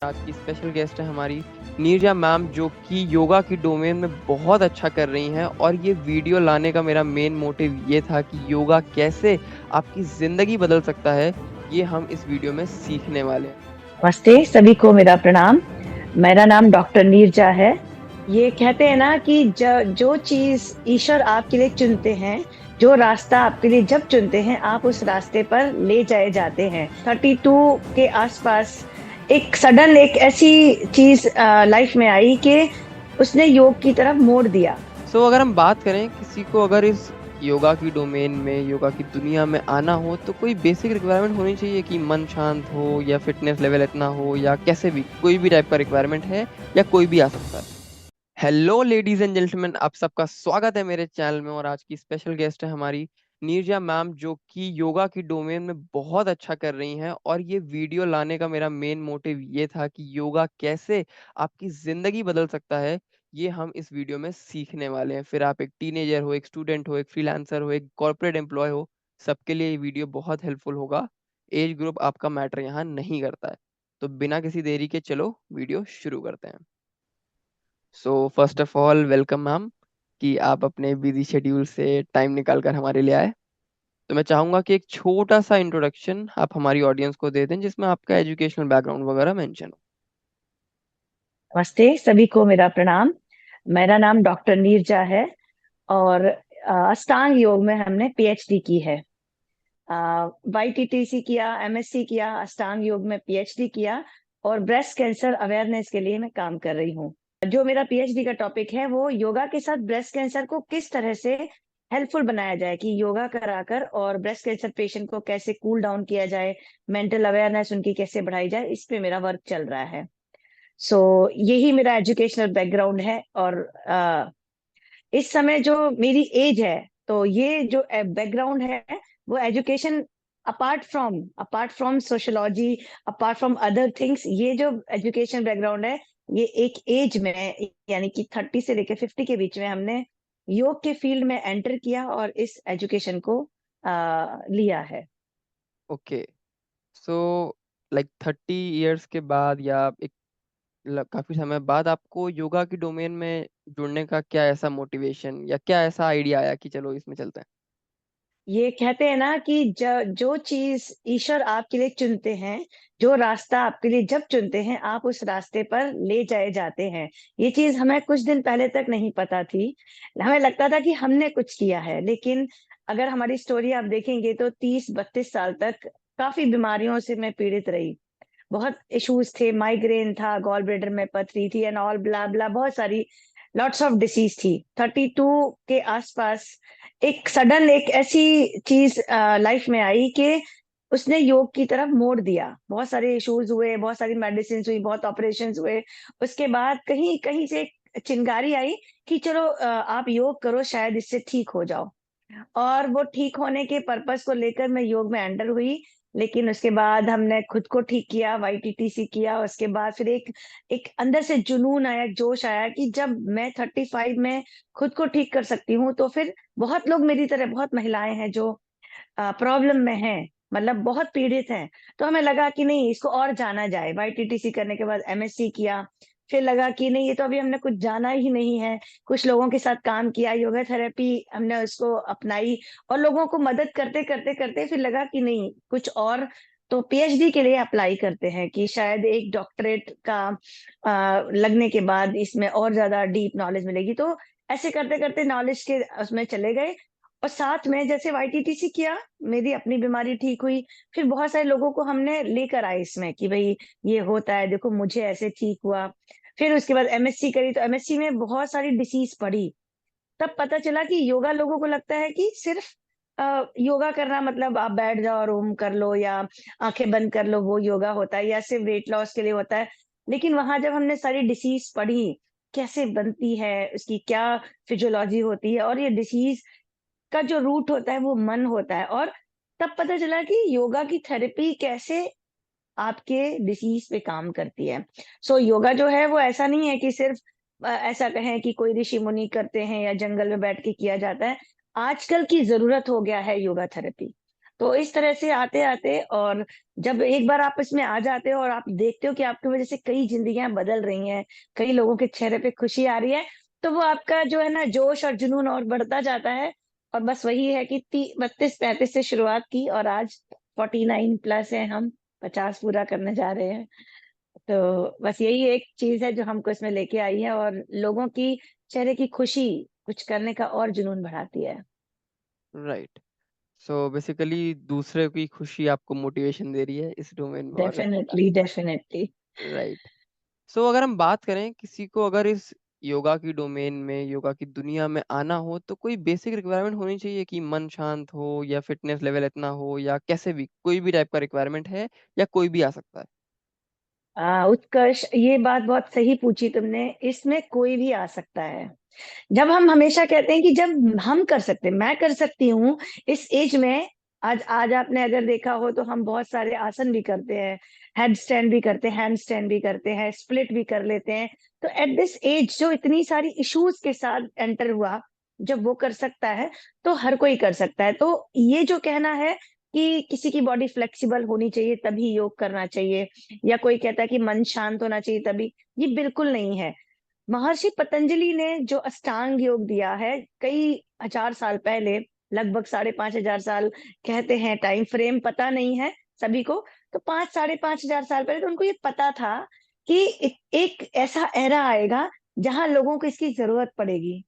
आज की special guest है हमारी नीरजा मैम, जो कि योगा की डोमेन में बहुत अच्छा कर रही हैं। और ये वीडियो लाने का मेरा मेन मोटिव ये था कि योगा कैसे आपकी ज़िंदगी बदल सकता है, ये हम इस वीडियो में सीखने वाले हैं। नमस्ते सभी को मेरा प्रणाम। मेरा नाम डॉक्टर नीरजा है। ये कहते हैं ना कि जो चीज ईश्वर आपके लिए चुनते हैं, जो रास्ता आपके लिए जब चुनते हैं, आप उस रास्ते पर ले जाए जाते हैं। 32 के आसपास एक सडन एक ऐसी चीज लाइफ में आई कि उसने योग की तरफ मोड़ दिया। अगर हम बात करें, किसी को अगर इस योगा की डोमेन में, योगा की दुनिया में आना हो, तो कोई बेसिक रिक्वायरमेंट होनी चाहिए कि मन शांत हो या फिटनेस लेवल इतना हो, या कैसे भी कोई भी टाइप का रिक्वायरमेंट है, या कोई भी आ सकता है। हेलो लेडीज एंड जेंटलमैन, आप सबका स्वागत है मेरे चैनल में। और आज की स्पेशल गेस्ट है हमारी नीरजा मैम, जो कि योगा की डोमेन में बहुत अच्छा कर रही हैं। और ये वीडियो लाने का मेरा मेन मोटिव ये था कि योगा कैसे आपकी ज़िंदगी बदल सकता है, ये हम इस वीडियो में सीखने वाले हैं। फिर आप एक टीनेजर हो, एक स्टूडेंट हो, एक फ्रीलांसर हो, एक कॉर्पोरेट एम्प्लॉय हो, सबके लिए ये वीडियो बहुत हेल्पफुल होगा। एज ग्रुप आपका मैटर यहाँ नहीं करता है। तो बिना किसी देरी के चलो वीडियो शुरू करते हैं। So first of all welcome ma'am, कि आप अपने बिजी शेड्यूल से टाइम निकाल कर हमारे लिए आए। तो मैं चाहूंगा कि एक छोटा सा इंट्रोडक्शन आप हमारी ऑडियंस को दे दें, जिसमें आपका एजुकेशनल बैकग्राउंड वगैरह मेंशन हो। नमस्ते सभी को मेरा प्रणाम। मेरा नाम डॉक्टर नीरजा है और अष्टांग योग में हमने पीएचडी की है। YTTC किया, MSc किया, अष्टांग योग में पीएचडी किया और ब्रेस्ट कैंसर अवेयरनेस के लिए मैं काम कर रही हूँ। जो मेरा पीएचडी का टॉपिक है वो योगा के साथ ब्रेस्ट कैंसर को किस तरह से हेल्पफुल बनाया जाए, कि योगा कराकर और ब्रेस्ट कैंसर पेशेंट को कैसे कूल डाउन किया जाए, मेंटल अवेयरनेस उनकी कैसे बढ़ाई जाए, इस पे मेरा वर्क चल रहा है। सो यही मेरा एजुकेशनल बैकग्राउंड है। और इस समय जो मेरी एज है, तो ये जो बैकग्राउंड है वो education, apart from sociology, apart from other things, ये जो एजुकेशन बैकग्राउंड है, ये एक एज में, यानी कि 30 से लेकर 50 के बीच में हमने योग के फील्ड में एंटर किया और इस एजुकेशन को लिया है। ओके। सो लाइक 30 ईयर्स के बाद, या एक काफी समय बाद, आपको योगा की डोमेन में जुड़ने का क्या ऐसा मोटिवेशन या क्या ऐसा आइडिया आया कि चलो इसमें चलते हैं? ये कहते हैं ना कि जो चीज ईश्वर आपके लिए चुनते हैं, जो रास्ता आपके लिए जब चुनते हैं, आप उस रास्ते पर ले जाए जाते हैं। ये चीज हमें कुछ दिन पहले तक नहीं पता थी। हमें लगता था कि हमने कुछ किया है, लेकिन अगर हमारी स्टोरी आप देखेंगे तो 30-32 साल तक काफी बीमारियों से मैं पीड़ित रही। बहुत इश्यूज थे, माइग्रेन था, गॉल ब्लेडर में पथरी थी, एंड ऑल ब्ला ब्ला, बहुत सारी लॉट्स ऑफ डिसीज थी। 32 के आसपास एक सडन एक ऐसी चीज लाइफ में आई कि उसने योग की तरफ मोड़ दिया। बहुत सारे इश्यूज हुए, बहुत सारी मेडिसिन हुई, बहुत ऑपरेशंस हुए। उसके बाद कहीं कहीं से एक चिंगारी आई कि चलो आप योग करो, शायद इससे ठीक हो जाओ। और वो ठीक होने के पर्पस को लेकर मैं योग में एंटर हुई। लेकिन उसके बाद हमने खुद को ठीक किया, YTTC किया। उसके बाद फिर एक एक अंदर से जुनून आया, एक जोश आया कि जब मैं 35 में खुद को ठीक कर सकती हूँ, तो फिर बहुत लोग मेरी तरह, बहुत महिलाएं हैं जो प्रॉब्लम में हैं, मतलब बहुत पीड़ित हैं। तो हमें लगा कि नहीं, इसको और जाना जाए। YTTC करने के बाद MSc किया। फिर लगा कि नहीं, ये तो अभी हमने कुछ जाना ही नहीं है। कुछ लोगों के साथ काम किया, योगा थेरेपी हमने उसको अपनाई, और लोगों को मदद करते करते करते फिर लगा कि नहीं, कुछ और। तो पीएचडी के लिए अप्लाई करते हैं कि शायद एक डॉक्टरेट का लगने के बाद इसमें और ज्यादा डीप नॉलेज मिलेगी। तो ऐसे करते करते नॉलेज के उसमें चले गए। और साथ में जैसे YTTC किया, मेरी अपनी बीमारी ठीक हुई, फिर बहुत सारे लोगों को हमने लेकर आए इसमें कि भाई ये होता है, देखो मुझे ऐसे ठीक हुआ। फिर उसके बाद MSc करी, तो MSc में बहुत सारी डिसीज पढ़ी। तब पता चला कि योगा, लोगों को लगता है कि सिर्फ योगा करना मतलब आप बैठ जाओ और ओम कर लो या आंखें बंद कर लो, वो योगा होता है, या सिर्फ वेट लॉस के लिए होता है। लेकिन वहां जब हमने सारी डिसीज पढ़ी, कैसे बनती है, उसकी क्या फिजियोलॉजी होती है, और ये डिसीज का जो रूट होता है वो मन होता है, और तब पता चला कि योगा की थेरेपी कैसे आपके डिसीज पे काम करती है। सो योगा जो है वो ऐसा नहीं है कि सिर्फ ऐसा कहें कि कोई ऋषि मुनि करते हैं या जंगल में बैठ के किया जाता है। आजकल की जरूरत हो गया है योगा थेरेपी। तो इस तरह से आते आते, और जब एक बार आप इसमें आ जाते हो और आप देखते हो कि आपकी वजह से कई जिंदगियां बदल रही हैं, कई लोगों के चेहरे पे खुशी आ रही है, तो वो आपका जो है ना जोश और जुनून और बढ़ता जाता है। और बस वही है कि 32 35 से शुरुआत की और आज 49 प्लस है हम, 50 पूरा करने जा रहे हैं। तो बस यही एक चीज है जो हमको इसमें लेके आई है, और लोगों की चेहरे की खुशी कुछ करने का और जुनून बढ़ाती है। राइट। सो बेसिकली दूसरे की खुशी आपको मोटिवेशन दे रही है इस डोमेन में और रहने का। Definitely, definitely. राइट। सो अगर हम बात करें किसी को अगर इस योगा की डोमेन में, योगा की दुनिया में आना हो, तो कोई बेसिक रिक्वायरमेंट होनी चाहिए कि मन शांत हो या फिटनेस लेवल इतना हो, या कैसे भी कोई भी टाइप का रिक्वायरमेंट है, या कोई भी आ सकता है? उत्कर्ष, ये बात बहुत सही पूछी तुमने। इसमें कोई भी आ सकता है। जब हम हमेशा कहते हैं कि जब हम कर सकते हैं, मैं कर सकती हूँ इस एज में। आज आज आपने अगर देखा हो तो हम बहुत सारे आसन भी करते हैं, हेड स्टैंड भी करते हैं, हैंड स्टैंड भी करते हैं, स्प्लिट भी कर लेते हैं। तो एट दिस एज जो इतनी सारी इश्यूज के साथ एंटर हुआ, जब वो कर सकता है तो हर कोई कर सकता है। तो ये जो कहना है कि किसी की बॉडी फ्लेक्सिबल होनी चाहिए तभी योग करना चाहिए, या कोई कहता है कि मन शांत होना चाहिए तभी, ये बिल्कुल नहीं है। महर्षि पतंजलि ने जो अष्टांग योग दिया है कई हजार साल पहले, लगभग 5,500 साल कहते हैं, टाइम फ्रेम पता नहीं है सभी को। तो 5 5,500 साल पहले तो उनको ये पता था कि एक ऐसा एरा आएगा जहां लोगों को इसकी जरूरत पड़ेगी।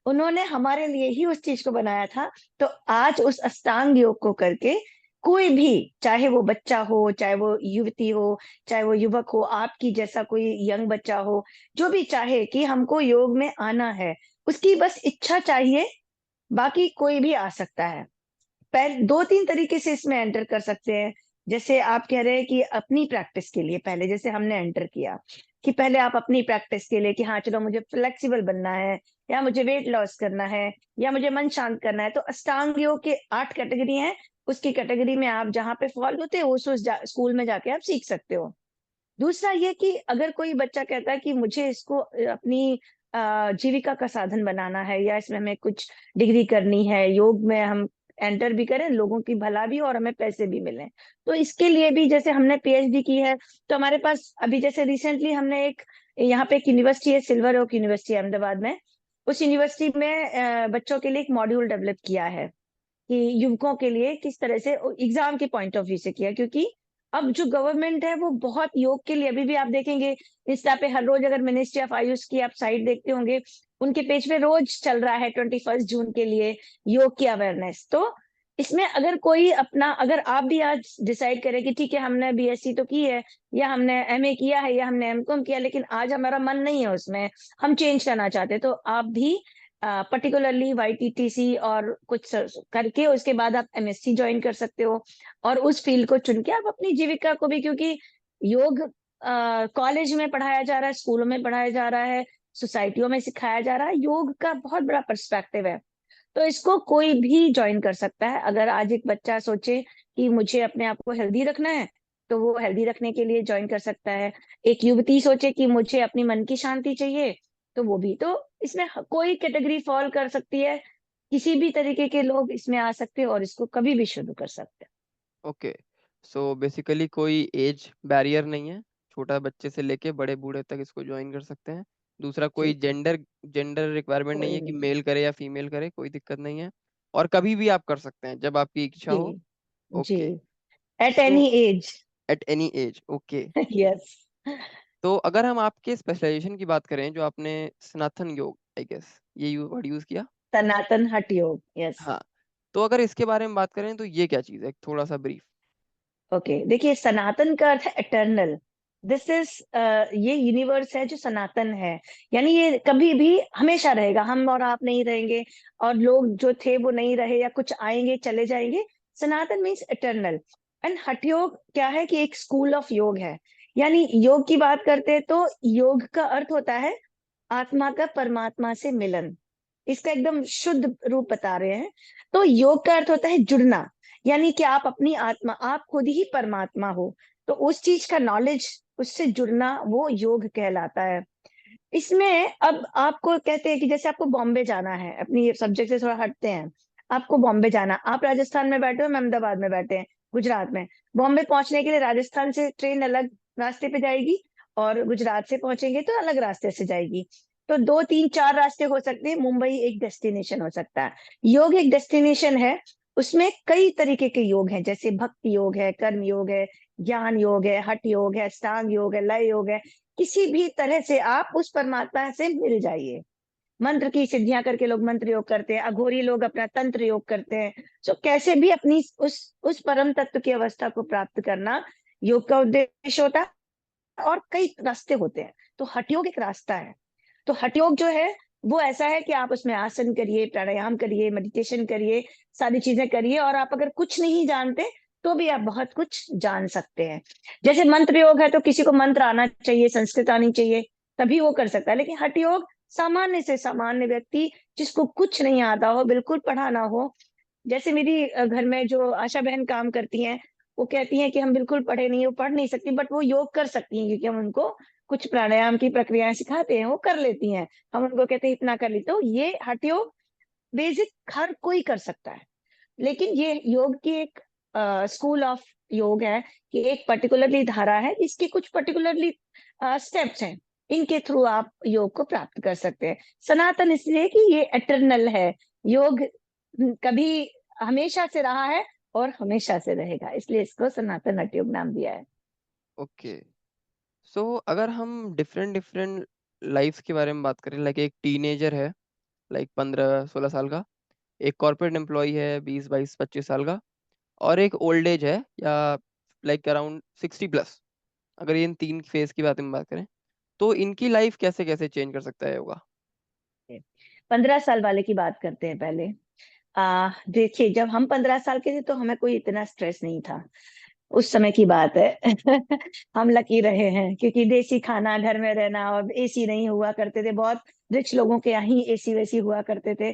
उन्होंने हमारे लिए ही उस चीज को बनाया था। तो आज उस अष्टांग योग को करके कोई भी, चाहे वो बच्चा हो, चाहे वो युवती हो, चाहे वो युवक हो, आपकी जैसा कोई यंग बच्चा हो, जो भी चाहे कि हमको योग में आना है, उसकी बस इच्छा चाहिए। बाकी कोई भी आ सकता है। पहले 2 3 तरीके से इसमें एंटर कर सकते हैं। जैसे आप कह रहे हैं कि अपनी प्रैक्टिस के लिए, पहले जैसे हमने एंटर किया कि पहले आप अपनी प्रैक्टिस के लिए कि हाँ चलो मुझे फ्लेक्सिबल बनना है, या मुझे वेट लॉस करना है, या मुझे मन शांत करना है, तो अष्टांग योग के 8 कैटेगरी हैं। उसकी कैटेगरी में आप जहाँ पे फॉल होते हो उस स्कूल में जाके आप सीख सकते हो। दूसरा ये कि अगर कोई बच्चा कहता है कि मुझे इसको अपनी जीविका का साधन बनाना है, या इसमें हमें कुछ डिग्री करनी है, योग में हम एंटर भी करें, लोगों की भला भी और हमें पैसे भी मिले, तो इसके लिए भी जैसे हमने पीएचडी की है, तो हमारे पास अभी जैसे रिसेंटली हमने एक, यहाँ पे एक यूनिवर्सिटी है, सिल्वर ओक यूनिवर्सिटी अहमदाबाद में। उस यूनिवर्सिटी में बच्चों के लिए एक मॉड्यूल डेवलप किया है कि युवकों के लिए किस तरह से, एग्जाम के पॉइंट ऑफ व्यू से किया, क्योंकि अब जो गवर्नमेंट है वो बहुत योग के लिए, अभी भी आप देखेंगे इंस्टा पे हर रोज, अगर मिनिस्ट्री ऑफ आयुष की आप साइट देखते होंगे, उनके पेज पे रोज चल रहा है 21 जून के लिए योग की अवेयरनेस। तो इसमें अगर कोई अपना, अगर आप भी आज डिसाइड करें कि ठीक है हमने बीएससी तो की है, या हमने एमए किया है, या हमने एमकॉम किया, लेकिन आज हमारा मन नहीं है उसमें, हम चेंज करना चाहते हैं, तो आप भी पर्टिकुलरली वाईटीटीसी और कुछ करके उसके बाद आप एमएससी ज्वाइन कर सकते हो, और उस फील्ड को चुन के आप अपनी जीविका को भी, क्योंकि योग कॉलेज में पढ़ाया जा रहा है, स्कूलों में पढ़ाया जा रहा है, सोसाइटियों में सिखाया जा रहा है, योग का बहुत बड़ा पर्सपेक्टिव है। तो इसको कोई भी ज्वाइन कर सकता है। अगर आज एक बच्चा सोचे कि मुझे अपने आप को हेल्दी रखना है, तो वो हेल्दी रखने के लिए ज्वाइन कर सकता है। एक युवती सोचे कि मुझे अपनी मन की शांति चाहिए, तो वो भी, तो इसमें कोई कैटेगरी फॉल कर सकती है। किसी भी तरीके के लोग इसमें आ सकते हैं और इसको कभी भी शुरू कर सकते हैं। ओके। सो बेसिकली कोई एज बैरियर नहीं है, छोटा बच्चे से लेके बड़े बूढ़े तक इसको ज्वाइन कर सकते हैं। दूसरा, कोई जी, जेंडर जेंडर रिक्वायरमेंट नहीं कोई है कि नहीं। मेल करे या फीमेल करे, कोई दिक्कत नहीं है। और कभी भी आप कर सकते हैं जब आपकी इच्छा जी, हो। जी, okay. At so any age. At any age, okay. Yes. तो अगर हम आपके स्पेशलाइजेशन की बात करें, जो आपने सनातन योग, आई गेस ये वर्ड यूज किया। सनातन हठ योग, यस। हाँ। तो अगर इसके बारे में बात करें तो ये क्या चीज़ है, थोड़ा सा ब्रीफ। ओके, देखिए, सनातन का अर्थ है इटर्नल। दिस इज, ये यूनिवर्स है जो सनातन है, यानी ये कभी भी हमेशा रहेगा, हम और आप नहीं रहेंगे, और लोग जो थे वो नहीं रहे, या कुछ आएंगे चले जाएंगे। सनातन मीन्स इटर्नल। एंड हठ योग क्या है कि एक स्कूल ऑफ योग है। यानी योग की बात करते हैं तो योग का अर्थ होता है आत्मा का परमात्मा से मिलन। इसका एकदम शुद्ध रूप बता रहे हैं। तो योग का अर्थ होता है जुड़ना, यानी कि आप अपनी आत्मा, आप खुद ही परमात्मा हो, तो उस चीज का नॉलेज, उससे जुड़ना, वो योग कहलाता है। इसमें अब आपको कहते हैं कि जैसे आपको बॉम्बे जाना है, अपनी सब्जेक्ट से थोड़ा हटते हैं, आपको बॉम्बे जाना, आप राजस्थान में बैठे हो, हम अहमदाबाद में बैठे हैं, गुजरात में। बॉम्बे पहुंचने के लिए राजस्थान से ट्रेन अलग रास्ते पे जाएगी, और गुजरात से पहुंचेंगे तो अलग रास्ते से जाएगी। तो दो तीन चार रास्ते हो सकते हैं, मुंबई एक डेस्टिनेशन हो सकता है। योग एक डेस्टिनेशन है, उसमें कई तरीके के योग हैं, जैसे भक्ति योग है, कर्म योग है, ज्ञान योग है, हठ योग है, अष्टांग योग है, लय योग है। किसी भी तरह से आप उस परमात्मा से मिल जाइए। मंत्र की सिद्धियां करके लोग मंत्र योग करते हैं, अघोरी लोग अपना तंत्र योग करते हैं। तो कैसे भी अपनी उस परम तत्व की अवस्था को प्राप्त करना योग का उद्देश्य होता है। और कई रास्ते होते हैं, तो हठ योग एक रास्ता है। तो हठ योग जो है वो ऐसा है कि आप उसमें आसन करिए, प्राणायाम करिए, मेडिटेशन करिए, सारी चीजें करिए, और आप अगर कुछ नहीं जानते तो भी आप बहुत कुछ जान सकते हैं। जैसे मंत्र योग है तो किसी को मंत्र आना चाहिए, संस्कृत आनी चाहिए, तभी वो कर सकता है। लेकिन हठ योग सामान्य से सामान्य व्यक्ति, जिसको कुछ नहीं आता हो, बिल्कुल पढ़ा ना हो, जैसे मेरी घर में जो आशा बहन काम करती हैं, वो कहती हैं कि हम बिल्कुल पढ़े नहीं, वो पढ़ नहीं सकती, बट वो योग कर सकती हैं, क्योंकि हम उनको कुछ प्राणायाम की प्रक्रियाएं सिखाते हैं, वो कर लेती हैं। हम उनको कहते हैं इतना कर ली, तो ये हठ योग बेसिक हर कोई कर सकता है। लेकिन ये योग की एक स्कूल ऑफ योग है, कि एक पर्टिकुलरली धारा है, इसके कुछ पर्टिकुलरली स्टेप्स हैं, इनके थ्रू आप योग को प्राप्त कर सकते हैं। सनातन इसलिए कि ये एटर्नल है, योग कभी हमेशा से रहा है और हमेशा से रहेगा, इसलिए इसको सनातन हठ योग नाम दिया है। ओके। सो अगर हम डिफरेंट डिफरेंट लाइफ्स के बारे में बात करें, लाइक एक टीनेजर है, लाइक 15-16 साल का, एक कॉर्पोरेट एम्प्लॉय है 20-22-25 साल का, और एक ओल्ड एज है, या लाइक अराउंड 60+। अगर ये इन तीन फेज की बात करें, तो इनकी लाइफ कैसे कैसे चेंज कर सकता है योगा? 15 साल वाले की बात करते हैं पहले। देखिए, जब हम 15 साल के थे तो हमें कोई इतना स्ट्रेस नहीं था, उस समय की बात है। हम लकी रहे हैं, क्योंकि देसी खाना, घर में रहना, और एसी नहीं हुआ करते थे, बहुत रिच लोगों के यहाँ ही एसी वैसी हुआ करते थे।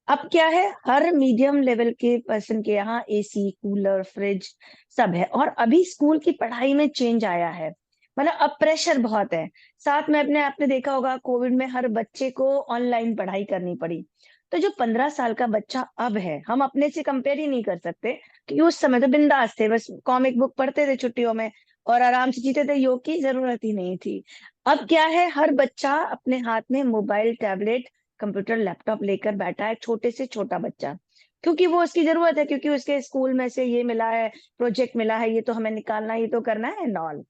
अब क्या है, हर मीडियम लेवल के पर्सन के यहाँ एसी, कूलर, फ्रिज सब है। और अभी स्कूल की पढ़ाई में चेंज आया है, मतलब अब प्रेशर बहुत है। साथ में अपने आपने देखा होगा, कोविड में हर बच्चे को ऑनलाइन पढ़ाई करनी पड़ी। तो जो 15 साल का बच्चा अब है, हम अपने से कंपेयर ही नहीं कर सकते, क्योंकि उस समय तो बिंदास थे, बस कॉमिक बुक पढ़ते थे छुट्टियों में और आराम से जीते थे, योग की जरूरत ही नहीं थी। अब क्या है, हर बच्चा अपने हाथ में मोबाइल, टैबलेट, कंप्यूटर, लैपटॉप लेकर बैठा है, छोटे से छोटा बच्चा, क्योंकि वो उसकी जरूरत है, क्योंकि उसके स्कूल में से ये मिला है, प्रोजेक्ट मिला है, ये तो हमें निकालना, ये तो करना है एंड ऑल।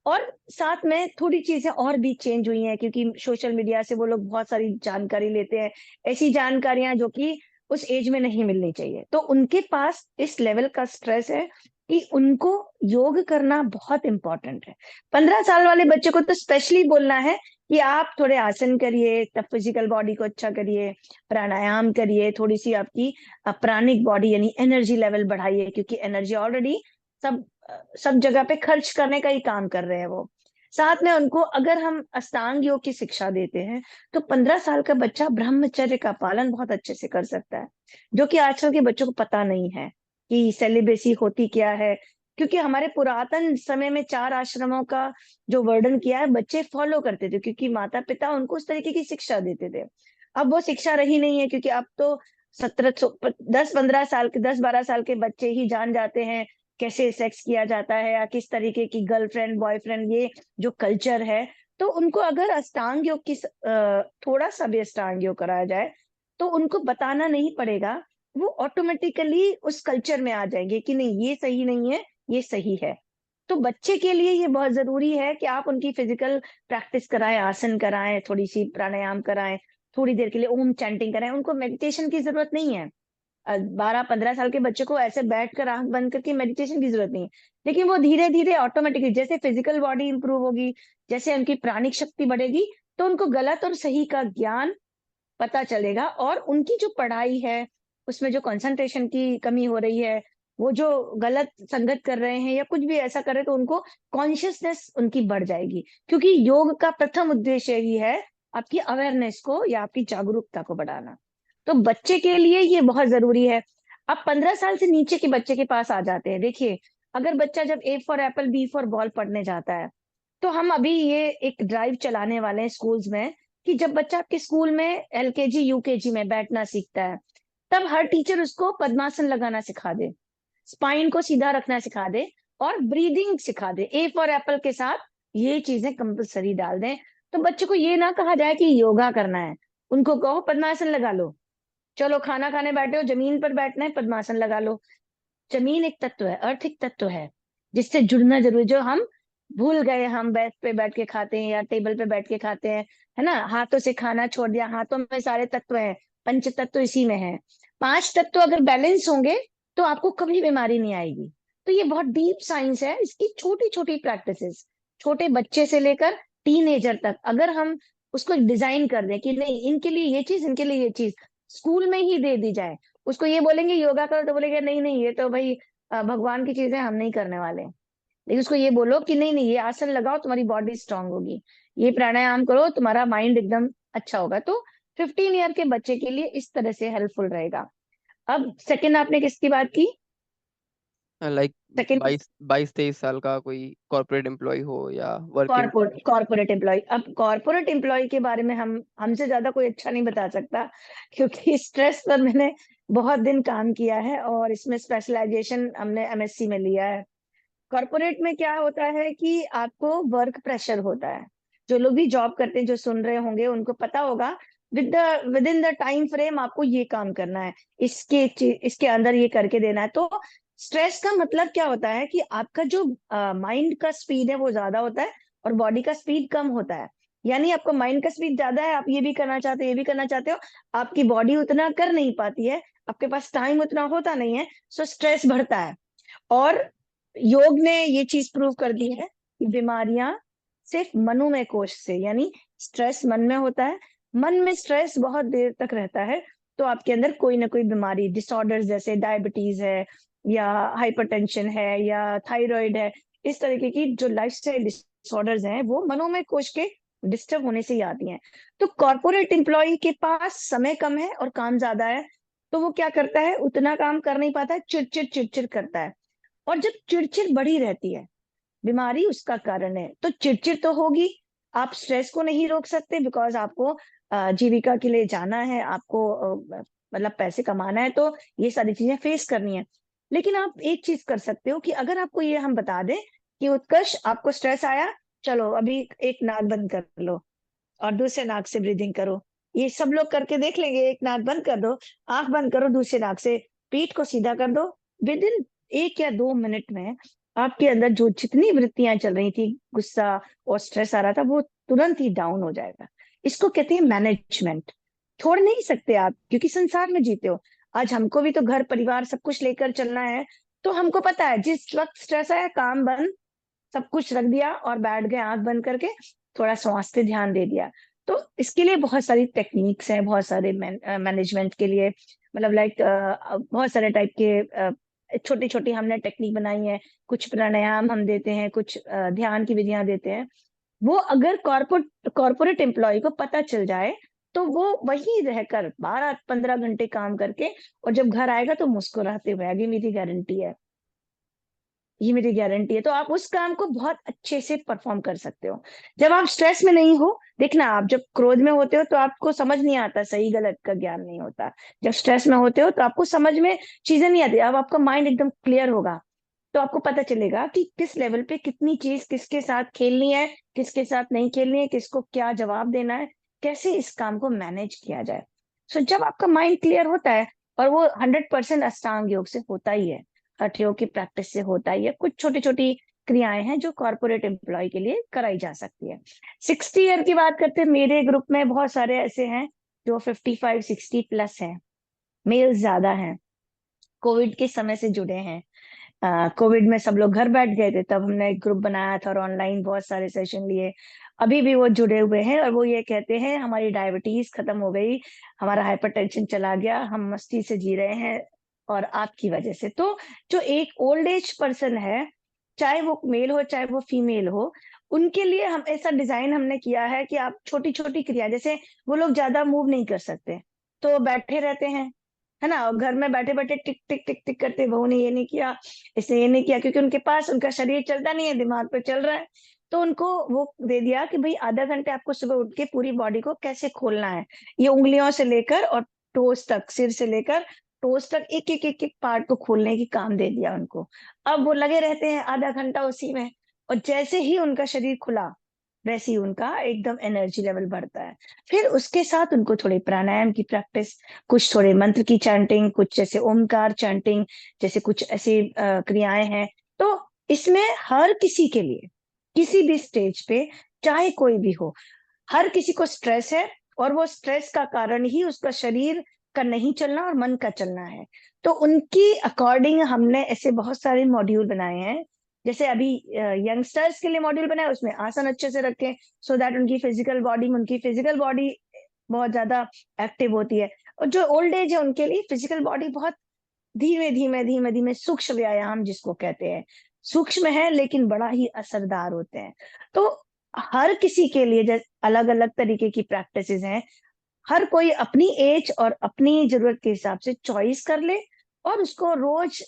और साथ में थोड़ी चीजें और भी चेंज हुई हैं, क्योंकि सोशल मीडिया से वो लोग बहुत सारी जानकारी लेते हैं, ऐसी जानकारियां जो कि उस एज में नहीं मिलनी चाहिए। तो उनके पास इस लेवल का स्ट्रेस है कि उनको योग करना बहुत इंपॉर्टेंट है। 15 साल वाले बच्चे को तो स्पेशली बोलना है कि आप थोड़े आसन करिए, तब फिजिकल बॉडी को अच्छा करिए, प्राणायाम करिए, थोड़ी सी आपकी प्राणिक बॉडी यानी एनर्जी लेवल बढ़ाइए, क्योंकि एनर्जी ऑलरेडी सब सब जगह पे खर्च करने का ही काम कर रहे हैं वो। साथ में उनको अगर हम अष्टांग योग की शिक्षा देते हैं, तो 15 साल का बच्चा ब्रह्मचर्य का पालन बहुत अच्छे से कर सकता है, जो कि आजकल के बच्चों को पता नहीं है कि सेलिब्रेसी होती क्या है। क्योंकि हमारे पुरातन समय में 4 आश्रमों का जो वर्णन किया है, बच्चे फॉलो करते थे, क्योंकि माता पिता उनको उस तरीके की शिक्षा देते थे। अब वो शिक्षा रही नहीं है, क्योंकि अब तो 17 10 15 साल के 10 12 साल के बच्चे ही जान जाते हैं कैसे सेक्स किया जाता है, या किस तरीके की गर्लफ्रेंड बॉयफ्रेंड, ये जो कल्चर है। तो उनको अगर अष्टांग योग की थोड़ा सा भी अष्टांग योग कराया जाए, तो उनको बताना नहीं पड़ेगा, वो ऑटोमेटिकली उस कल्चर में आ जाएंगे कि नहीं, ये सही नहीं है, ये सही है। तो बच्चे के लिए ये बहुत जरूरी है कि आप उनकी फिजिकल प्रैक्टिस कराएं, आसन कराएं, थोड़ी सी प्राणायाम कराएं, थोड़ी देर के लिए ओम चैंटिंग कराएं। उनको मेडिटेशन की जरूरत नहीं है। 12 15 साल के बच्चे को ऐसे बैठ कर आंख बंद करके मेडिटेशन की जरूरत नहीं है। लेकिन वो धीरे धीरे ऑटोमेटिकली, जैसे फिजिकल बॉडी इंप्रूव होगी, जैसे उनकी प्राणिक शक्ति बढ़ेगी, तो उनको गलत और सही का ज्ञान पता चलेगा, और उनकी जो पढ़ाई है उसमें जो कंसंट्रेशन की कमी हो रही है, वो जो गलत संगत कर रहे हैं या कुछ भी ऐसा कर रहे हैं, तो उनको कॉन्शियसनेस उनकी बढ़ जाएगी। क्योंकि योग का प्रथम उद्देश्य ही है आपकी अवेयरनेस को या आपकी जागरूकता को बढ़ाना। तो बच्चे के लिए ये बहुत जरूरी है। अब 15 साल से नीचे के बच्चे के पास आ जाते हैं। देखिए, अगर बच्चा जब A for apple, B for ball पढ़ने जाता है, तो हम अभी ये एक ड्राइव चलाने वाले हैं स्कूल्स में, कि जब बच्चा आपके स्कूल में एलकेजी यूकेजी में बैठना सीखता है, तब हर टीचर उसको पद्मासन लगाना सिखा दे, स्पाइन को सीधा रखना सिखा दे, और ब्रीदिंग सिखा दे। ए फॉर एप्पल के साथ ये चीजें कंपलसरी डाल दें। तो बच्चे को ये ना कहा जाए कि योगा करना है, उनको कहो पद्मासन लगा लो। चलो खाना खाने बैठे हो, जमीन पर बैठना है, पद्मासन लगा लो। जमीन एक तत्व है, अर्थ एक तत्व है, जिससे जुड़ना जरूरी, जो हम भूल गए। हम बेड पे बैठ के खाते हैं या टेबल पे बैठ के खाते हैं, है ना, हाथों से खाना छोड़ दिया। हाथों में सारे तत्व हैं, पंच तत्व इसी में है। पांच तत्व अगर बैलेंस होंगे तो आपको कभी बीमारी नहीं आएगी। तो ये बहुत डीप साइंस है, इसकी छोटी छोटी प्रैक्टिसेस, छोटे बच्चे से लेकर टीनेजर तक अगर हम उसको डिजाइन कर दें कि नहीं इनके लिए ये चीज, इनके लिए ये चीज, स्कूल में ही दे दी जाए। उसको ये बोलेंगे योगा करो तो बोलेगा नहीं नहीं ये तो भाई भगवान की चीज है, हम नहीं करने वाले। लेकिन उसको ये बोलो कि नहीं नहीं ये आसन लगाओ तुम्हारी बॉडी स्ट्रांग होगी, ये प्राणायाम करो तुम्हारा माइंड एकदम अच्छा होगा। तो 15 ईयर के बच्चे के लिए इस तरह से हेल्पफुल रहेगा। अब सेकंड आपने किसकी बात की? लाइक सेकंड 22-23 साल का कोई कॉर्पोरेट एम्प्लॉय हो या वर्किंग। Corporate employee. अब कॉर्पोरेट एम्प्लॉय के बारे में हम हमसे ज्यादा कोई अच्छा नहीं बता सकता, क्योंकि स्ट्रेस पर मैंने बहुत दिन काम किया है और इसमें स्पेशलाइजेशन हमने एमएससी में लिया है। कॉर्पोरेट में क्या होता है कि आपको वर्क प्रेशर होता है। जो लोग भी जॉब करते हैं, जो सुन रहे होंगे, उनको पता होगा with in the time frame आपको ये काम करना है, इसके अंदर ये करके देना है। तो स्ट्रेस का मतलब क्या होता है कि आपका जो माइंड का स्पीड है वो ज्यादा होता है और बॉडी का स्पीड कम होता है। यानी आपको माइंड का स्पीड ज्यादा है, आप ये भी करना चाहते हो, ये भी करना चाहते हो, आपकी बॉडी उतना कर नहीं पाती है, आपके पास टाइम उतना होता नहीं है, सो स्ट्रेस बढ़ता है। और योग ने ये चीज प्रूव कर दी है कि बीमारियां सिर्फ मनोमय कोश से, यानी स्ट्रेस मन में होता है, मन में स्ट्रेस बहुत देर तक रहता है, तो आपके अंदर कोई ना कोई बीमारी, डिसऑर्डर्स जैसे डायबिटीज है या हाइपरटेंशन है या थायराइड है, इस तरीके की जो लाइफस्टाइल डिसऑर्डर्स हैं वो मनोमय कोश के डिस्टर्ब होने से ही आती हैं। तो कॉर्पोरेट एम्प्लॉय के पास समय कम है और काम ज्यादा है, तो वो क्या करता है, उतना काम कर नहीं पाता है, चिड़चिड़ चिड़चिड़ करता है। और जब चिड़चिड़ बढ़ी रहती है, बीमारी उसका कारण है, तो चिड़चिड़ तो होगी। आप स्ट्रेस को नहीं रोक सकते बिकॉज आपको जीविका के लिए जाना है, आपको मतलब पैसे कमाना है, तो ये सारी चीजें फेस करनी है। लेकिन आप एक चीज कर सकते हो कि अगर आपको ये हम बता दें कि उत्कर्ष आपको स्ट्रेस आया, चलो अभी एक नाक बंद कर लो और दूसरे नाक से ब्रीदिंग करो। ये सब लोग करके देख लेंगे, एक नाक बंद कर दो, आंख बंद करो दूसरे नाक से, पीठ को सीधा कर दो। विद इन 1 या 2 मिनट में आपके अंदर जो जितनी वृत्तियां चल रही थी, गुस्सा और स्ट्रेस आ रहा था, वो तुरंत ही डाउन हो जाएगा। इसको कहते हैं मैनेजमेंट। छोड़ नहीं सकते आप, क्योंकि संसार में जीते हो। आज हमको भी तो घर परिवार सब कुछ लेकर चलना है, तो हमको पता है जिस वक्त स्ट्रेस आया काम बंद, सब कुछ रख दिया और बैठ गए आंख बंद करके, थोड़ा श्वास पे ध्यान दे दिया। तो इसके लिए बहुत सारी टेक्निक्स हैं, बहुत सारे मैनेजमेंट के लिए, मतलब लाइक बहुत सारे टाइप के छोटी छोटी हमने टेक्निक बनाई है। कुछ प्राणायाम हम देते हैं, कुछ ध्यान की विधियां देते हैं। वो अगर कॉर्पोरेट एम्प्लॉय को पता चल जाए, तो वो वहीं रहकर 12-15 घंटे काम करके और जब घर आएगा तो मुस्कुराते हुए, आगे मेरी गारंटी है, ये मेरी गारंटी है। तो आप उस काम को बहुत अच्छे से परफॉर्म कर सकते हो जब आप स्ट्रेस में नहीं हो। देखना, आप जब क्रोध में होते हो तो आपको समझ नहीं आता, सही गलत का ज्ञान नहीं होता। जब स्ट्रेस में होते हो तो आपको समझ में चीजें नहीं आती, अब आपका माइंड एकदम क्लियर होगा, तो आपको पता चलेगा कि किस लेवल पे कितनी चीज किसके साथ खेलनी है, किसके साथ नहीं खेलनी है, किसको क्या जवाब देना है, कैसे इस काम को मैनेज किया जाए। सो जब आपका माइंड क्लियर होता है, और वो 100% अष्टांग योग से होता ही है, हठ योग की प्रैक्टिस से होता ही है, कुछ छोटी छोटी क्रियाएं हैं जो कॉर्पोरेट एम्प्लॉय के लिए कराई जा सकती है। 60 ईयर की बात करते हैं, मेरे ग्रुप में बहुत सारे ऐसे हैं जो 55-60 प्लस हैं, मेल ज्यादा हैं, कोविड के समय से जुड़े हैं। कोविड में सब लोग घर बैठ गए थे, तब हमने एक ग्रुप बनाया था और ऑनलाइन बहुत सारे सेशन लिए। अभी भी वो जुड़े हुए हैं और वो ये कहते हैं हमारी डायबिटीज खत्म हो गई, हमारा हाइपरटेंशन चला गया, हम मस्ती से जी रहे हैं और आपकी वजह से। तो जो एक ओल्ड एज पर्सन है, चाहे वो मेल हो चाहे वो फीमेल हो, उनके लिए हम ऐसा डिजाइन हमने किया है कि आप छोटी छोटी क्रिया, जैसे वो लोग ज्यादा मूव नहीं कर सकते तो बैठे रहते हैं, है ना, और घर में बैठे बैठे टिक टिक टिक टिक करते, बहू ने ये नहीं किया, इसने ये नहीं किया, क्योंकि उनके पास उनका शरीर चलता नहीं है, दिमाग पे चल रहा है। तो उनको वो दे दिया कि भाई आधा घंटे आपको सुबह उठ के पूरी बॉडी को कैसे खोलना है, ये उंगलियों से लेकर और टोस तक, सिर से लेकर टोस तक एक एक एक एक पार्ट को खोलने की काम दे दिया उनको। अब वो लगे रहते हैं आधा घंटा उसी में, और जैसे ही उनका शरीर खुला वैसे ही उनका एकदम एनर्जी लेवल बढ़ता है। फिर उसके साथ उनको थोड़े प्राणायाम की प्रैक्टिस, कुछ थोड़े मंत्र की चैंटिंग, कुछ जैसे ओमकार चैंटिंग, जैसे कुछ ऐसी क्रियाएं हैं। तो इसमें हर किसी के लिए, किसी भी स्टेज पे, चाहे कोई भी हो, हर किसी को स्ट्रेस है, और वो स्ट्रेस का कारण ही उसका शरीर का नहीं चलना और मन का चलना है। तो उनकी अकॉर्डिंग हमने ऐसे बहुत सारे मॉड्यूल बनाए हैं। जैसे अभी यंगस्टर्स के लिए मॉड्यूल बनाए, उसमें आसन अच्छे से रखें, सो दैट उनकी फिजिकल बॉडी बहुत ज्यादा एक्टिव होती है। और जो ओल्ड एज है उनके लिए फिजिकल बॉडी बहुत धीमे धीमे धीमे धीमे सूक्ष्म व्यायाम जिसको कहते हैं, सूक्ष्म है लेकिन बड़ा ही असरदार होते हैं। तो हर किसी के लिए जैसे अलग अलग तरीके की प्रैक्टिसेस हैं। हर कोई अपनी एज और अपनी जरूरत के हिसाब से चॉइस कर ले, और उसको रोज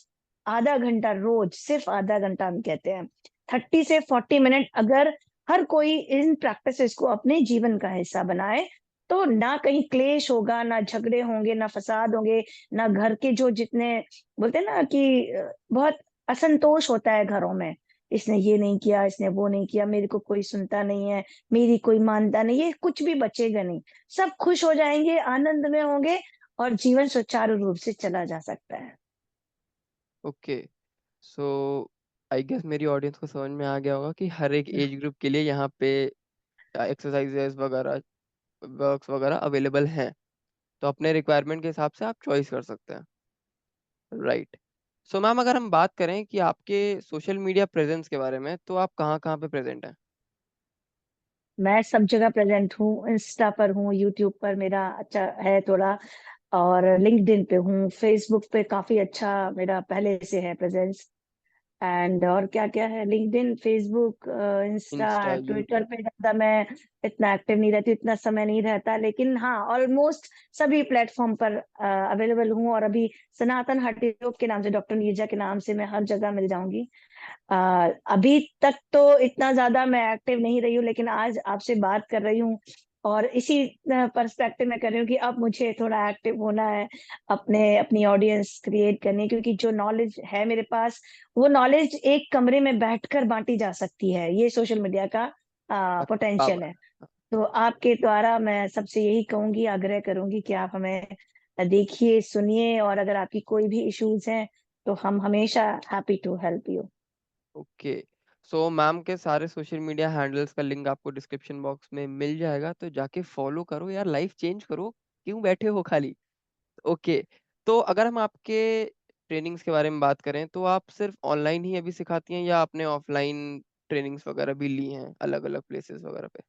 आधा घंटा, रोज सिर्फ आधा घंटा हम कहते हैं, 30 से 40 मिनट, अगर हर कोई इन प्रैक्टिसेस को अपने जीवन का हिस्सा बनाए, तो ना कहीं क्लेश होगा, ना झगड़े होंगे, ना फसाद होंगे, ना घर के जो जितने बोलते हैं ना कि बहुत असंतोष होता है घरों में, इसने ये नहीं किया, इसने वो नहीं किया, मेरे को कोई सुनता नहीं है, मेरी कोई मानता नहीं, ये कुछ भी बचेगा नहीं। सब खुश हो जाएंगे, आनंद में होंगे, और जीवन सुचारू रूप से चला जा सकता है। ओके, सो आई गेस मेरी ऑडियंस को समझ में आ गया होगा कि हर एक एज ग्रुप के लिए यहाँ पे एक्सरसाइजेस वगैरह, वर्क्स वगैरह अवेलेबल हैं, तो अपने रिक्वायरमेंट के हिसाब से आप चॉइस कर सकते हैं, राइट। सो मैम, अगर हम बात करें कि आपके सोशल मीडिया प्रेजेंस के बारे में, तो आप कहाँ कहाँ पे प्रेजेंट हैं? मैं सब जगह प्रेजेंट हूँ, इंस्टा पर हूँ, यूट्यूब पर मेरा अच्छा है थोड़ा, और लिंक्डइन पे हूँ, फेसबुक पे काफी अच्छा मेरा पहले से है प्रेजेंस। एंड और क्या क्या है, LinkedIn, Facebook, Insta, Insta, Twitter YouTube. पे ज्यादा मैं इतना एक्टिव नहीं रहती, इतना समय नहीं रहता, लेकिन हाँ ऑलमोस्ट सभी प्लेटफॉर्म पर अवेलेबल हूँ। और अभी सनातन हठयोग के नाम से, डॉक्टर नीरजा के नाम से मैं हर जगह मिल जाऊंगी। अभी तक तो इतना ज्यादा मैं एक्टिव नहीं रही हूँ, लेकिन आज आपसे बात कर रही हूँ, और इसी पर्सपेक्टिव में कर रही हूँ कि अब मुझे थोड़ा एक्टिव होना है, अपनी ऑडियंस क्रिएट करनी है, क्योंकि जो नॉलेज है मेरे पास, वो नॉलेज एक कमरे में बैठकर बांटी जा सकती है, ये सोशल मीडिया का पोटेंशियल पावर। है। तो आपके द्वारा मैं सबसे यही कहूंगी, आग्रह करूंगी कि आप हमें देखिए, सुनिए, और अगर आपकी कोई भी इश्यूज हैं तो हम हमेशा happy to help you. Okay, so ma'am के सारे सोशल मीडिया हैंडल्स का लिंक आपको डिस्क्रिप्शन बॉक्स में मिल जाएगा, तो जाके फॉलो करो यार, लाइफ चेंज करो, क्यों बैठे हो खाली। ओके, तो अगर हम आपके ट्रेनिंग्स के बारे में बात करें, तो आप सिर्फ ऑनलाइन ही अभी सिखाती हैं या आपने ऑफलाइन ट्रेनिंग्स वगैरह भी ली हैं अलग अलग प्लेसेस वगैरह पे?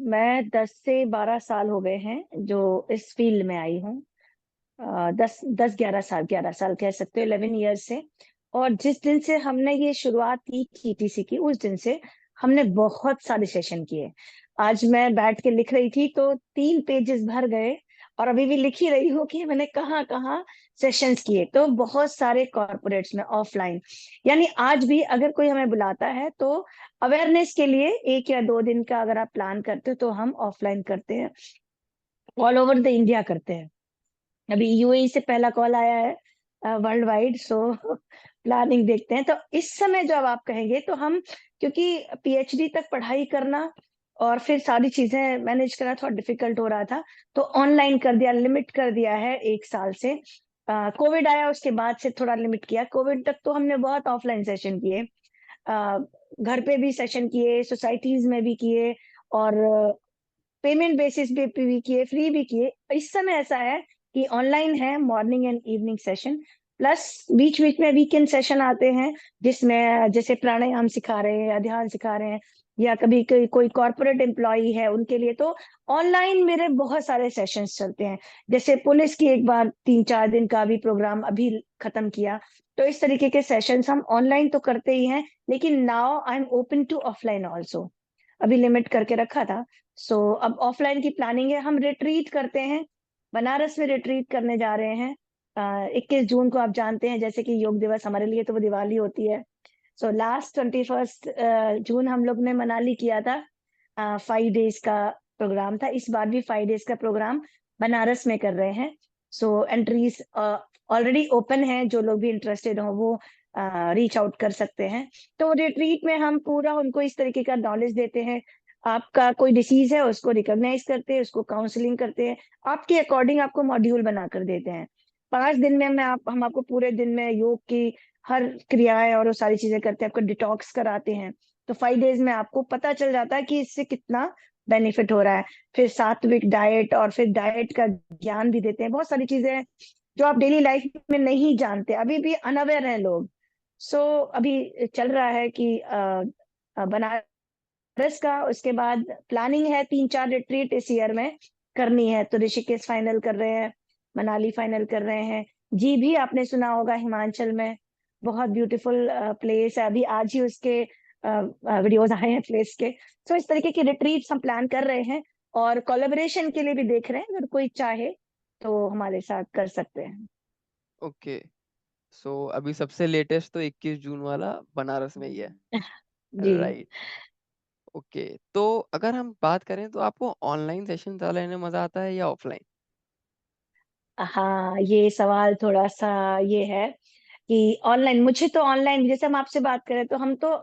मैं 10 से 12 साल हो गए हैं जो इस फील्ड में आई हूँ। 10 10 11 साल, 11 साल कह सकते हो, 11 ईयर्स से। और जिस दिन से हमने ये शुरुआत की टीटीसी की, उस दिन से हमने बहुत सारे सेशन किए। आज मैं बैठ के लिख रही थी तो 3 पेजेस भर गए, और अभी भी लिख ही रही हूँ कि मैंने कहाँ कहाँ सेशंस किए। तो बहुत सारे कॉर्पोरेट्स में ऑफलाइन, यानी आज भी अगर कोई हमें बुलाता है तो अवेयरनेस के लिए 1 या 2 दिन का अगर आप प्लान करते हो तो हम ऑफलाइन करते हैं, ऑल ओवर द इंडिया करते हैं। अभी यूएई से पहला कॉल आया है वर्ल्ड वाइड, सो प्लानिंग देखते हैं। तो इस समय जो अब आप कहेंगे तो हम, क्योंकि पीएचडी तक पढ़ाई करना और फिर सारी चीजें मैनेज करना थोड़ा डिफिकल्ट हो रहा था, तो ऑनलाइन कर दिया, लिमिट कर दिया है 1 साल से। कोविड आया उसके बाद से थोड़ा लिमिट किया। कोविड तक तो हमने बहुत ऑफलाइन सेशन किए, अ, घर पे भी सेशन किए, सोसाइटीज में भी किए, और पेमेंट बेसिस पे भी किए, फ्री भी किए। इस समय ऐसा है कि ऑनलाइन है, morning and evening session, plus बीच बीच में वीकेंड सेशन आते हैं, जिसमें जैसे प्राणायाम सिखा रहे हैं या ध्यान सिखा रहे हैं, या कभी कोई कॉर्पोरेट एम्प्लॉय है उनके लिए तो ऑनलाइन मेरे बहुत सारे सेशंस चलते हैं। जैसे पुलिस की एक बार 3 4 दिन का भी प्रोग्राम अभी खत्म किया। तो इस तरीके के सेशंस हम ऑनलाइन तो करते ही हैं, लेकिन now I am open to offline also. अभी लिमिट करके रखा था। सो अब ऑफलाइन की प्लानिंग है, हम रिट्रीट करते हैं, बनारस में रिट्रीट करने जा रहे हैं। 21 जून को आप जानते हैं जैसे कि योग दिवस, हमारे लिए तो वो दिवाली होती है। सो लास्ट 21 जून हम लोग ने मनाली किया था, 5 डेज का प्रोग्राम था। इस बार भी 5 डेज का प्रोग्राम बनारस में कर रहे हैं। सो एंट्रीज ऑलरेडी ओपन है, जो लोग भी इंटरेस्टेड हो वो रीच आउट कर सकते हैं। तो रिट्रीट में हम पूरा उनको इस तरीके का नॉलेज देते हैं। आपका कोई डिसीज है उसको रिकॉग्नाइज करते हैं, उसको काउंसलिंग करते हैं, आपके अकॉर्डिंग आपको मॉड्यूल बना कर देते हैं। 5 दिन में हम आपको पूरे दिन में योग की हर क्रियाएं और वो सारी चीजें करते हैं, आपको डिटॉक्स कराते हैं। तो 5 डेज में आपको पता चल जाता है कि इससे कितना बेनिफिट हो रहा है। फिर सात्विक डाइट, और फिर डाइट का ज्ञान भी देते हैं। बहुत सारी चीजें हैं जो आप डेली लाइफ में नहीं जानते, अभी भी अनअवेयर हैं लोग। सो अभी चल रहा है कि बनारस का, उसके बाद प्लानिंग है 3-4 रिट्रीट इस ईयर में करनी है। तो ऋषिकेश फाइनल कर रहे हैं, मनाली फाइनल कर रहे हैं, जी भी आपने सुना होगा हिमाचल में, बहुत ब्यूटीफुल प्लेस है। अभी आज ही उसके वीडियोस आए हैं प्लेस के। सो इस तरीके की रिट्रीट्स हम प्लान कर रहे हैं, और कोलैबोरेशन के लिए भी देख रहे हैं, अगर कोई चाहे तो हमारे साथ कर सकते हैं। ओके। सो अभी सबसे लेटेस्ट तो 21 जून वाला बनारस में ही है। जी। राइट। ओके। तो अगर हम बात करें तो आपको ऑनलाइन सेशन ज्यादा लेने में मजा आता है या ऑफलाइन? हाँ, ये सवाल थोड़ा सा ये है कि ऑनलाइन, मुझे तो ऑनलाइन, जैसे हम आपसे बात करें तो हम तो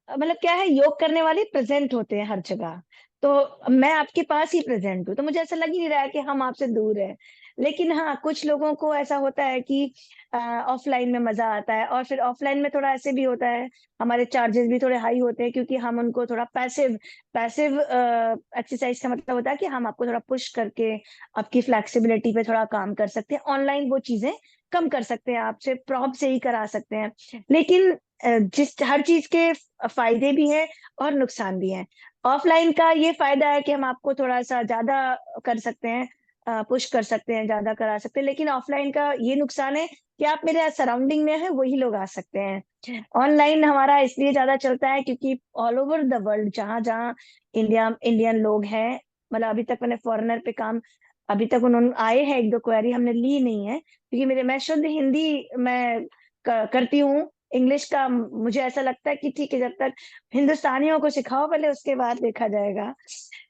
मतलब क्या है, योग करने वाले प्रेजेंट होते हैं हर जगह। तो मैं आपके पास ही प्रेजेंट हूँ, तो मुझे ऐसा लग ही नहीं रहा है कि हम आपसे दूर हैं। लेकिन हाँ, कुछ लोगों को ऐसा होता है कि ऑफलाइन में मजा आता है, और फिर ऑफलाइन में थोड़ा ऐसे भी होता है, हमारे चार्जेस भी थोड़े हाई होते हैं, क्योंकि हम उनको थोड़ा पैसिव पैसिव एक्सरसाइज का मतलब होता है कि हम आपको थोड़ा पुश करके आपकी फ्लेक्सिबिलिटी पे थोड़ा काम कर सकते हैं। ऑनलाइन वो चीजें कम कर सकते हैं, आपसे प्रॉप से ही करा सकते हैं। लेकिन जिस हर चीज के फायदे भी हैं और नुकसान भी हैं। ऑफलाइन का ये फायदा है कि हम आपको थोड़ा सा ज्यादा कर सकते हैं, पुश कर सकते हैं, ज्यादा करा सकते हैं। लेकिन ऑफलाइन का ये नुकसान है कि आप मेरे सराउंडिंग में है वही लोग आ सकते हैं। ऑनलाइन हमारा इसलिए ज्यादा चलता है क्योंकि ऑल ओवर द वर्ल्ड, जहां जहां इंडियन लोग हैं, मतलब अभी तक मैंने फॉरेनर पे काम, अभी तक उन्होंने आए हैं, एक दो क्वेरी हमने ली नहीं है, क्योंकि मैं शुद्ध हिंदी मैं करती हूँ। इंग्लिश का मुझे ऐसा लगता है कि ठीक है, जब तक हिंदुस्तानियों को सिखाओ पहले, उसके बाद देखा जाएगा।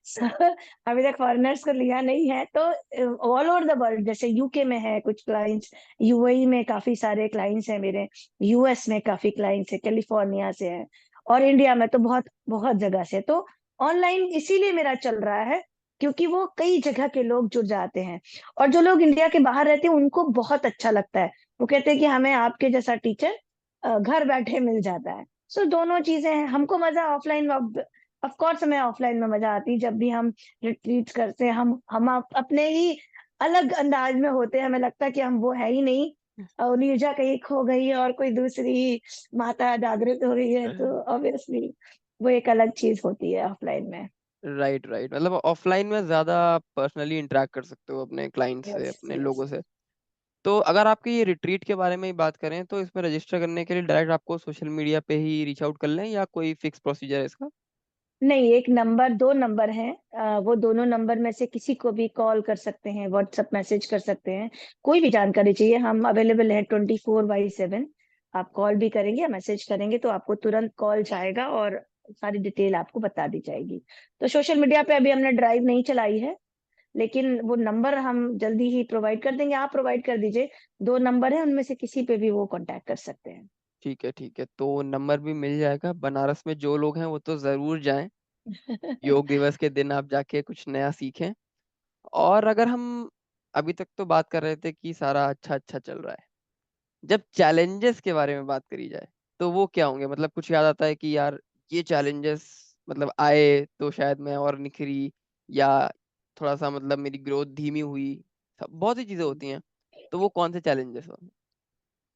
So, अभी तक फॉरेनर्स को लिया नहीं है। तो ऑल ओवर द वर्ल्ड, जैसे यूके में है कुछ क्लाइंट्स, यूएई में काफी सारे क्लाइंट्स हैं मेरे, यूएस में काफी क्लाइंट्स है, कैलिफोर्निया से है, और इंडिया में तो बहुत बहुत जगह से। तो ऑनलाइन इसीलिए मेरा चल रहा है क्योंकि वो कई जगह के लोग जुड़ जाते हैं, और जो लोग इंडिया के बाहर रहते हैं उनको बहुत अच्छा लगता है। वो कहते हैं कि हमें आपके जैसा टीचर घर बैठे मिल जाता है। सो दोनों चीजें हैं, हमको मजा ऑफलाइन, ऑफ कोर्स हमें ऑफलाइन में मजा आती है। जब भी हम रिट्रीट करते हैं, अपने ही अलग अंदाज में होते हैं, हमें लगता है कि हम वो है ही नहीं, और नीरजा कहीं खो गई है और कोई दूसरी माता जागृत हो रही है, तो ऑब्वियसली वो एक अलग चीज होती है ऑफलाइन में। राइट राइट, मतलब ऑफलाइन में ज्यादा पर्सनली इंटरेक्ट कर सकते हो अपने क्लाइंट से, यस, अपने यस। लोगों से। तो अगर आपके ये रिट्रीट के बारे में ही बात करें तो इसमें रजिस्टर करने के लिए डायरेक्ट आपको सोशल मीडिया पे ही रीच आउट कर लें या कोई फिक्स प्रोसीजर है इसका? नहीं, एक नंबर, 2 नंबर हैं, वो दोनों नंबर में से किसी को भी कॉल कर सकते हैं, व्हाट्सएप मैसेज कर सकते हैं। कोई भी जानकारी चाहिए, हम अवेलेबल है 24/7। आप कॉल भी करेंगे या मैसेज करेंगे तो आपको तुरंत कॉल जाएगा, और सारी डिटेल आपको बता दी जाएगी। तो सोशल मीडिया पे अभी हमने ड्राइव नहीं चलाई है, लेकिन वो नंबर हम जल्दी ही प्रोवाइड कर देंगे, आप प्रोवाइड कर दीजिए। 2 नंबर है, उनमें से किसी पे भी वो कांटेक्ट कर सकते हैं। ठीक है ठीक है, तो नंबर भी मिल जाएगा। बनारस में जो लोग हैं वो तो जरूर जाएं, योग दिवस के दिन आप जाके कुछ नया सीखें। और अगर हम अभी तक तो बात कर रहे थे कि सारा अच्छा अच्छा चल रहा है, जब चैलेंजेस के बारे में बात करी जाए तो वो क्या होंगे? मतलब कुछ याद आता है कि यार ये चैलेंजेस मतलब आए तो शायद मैं और निखरी, या थोड़ा सा मतलब मेरी ग्रोथ धीमी हुई, बहुत सी चीजें होती हैं। तो वो कौन से चैलेंजेस होंगे?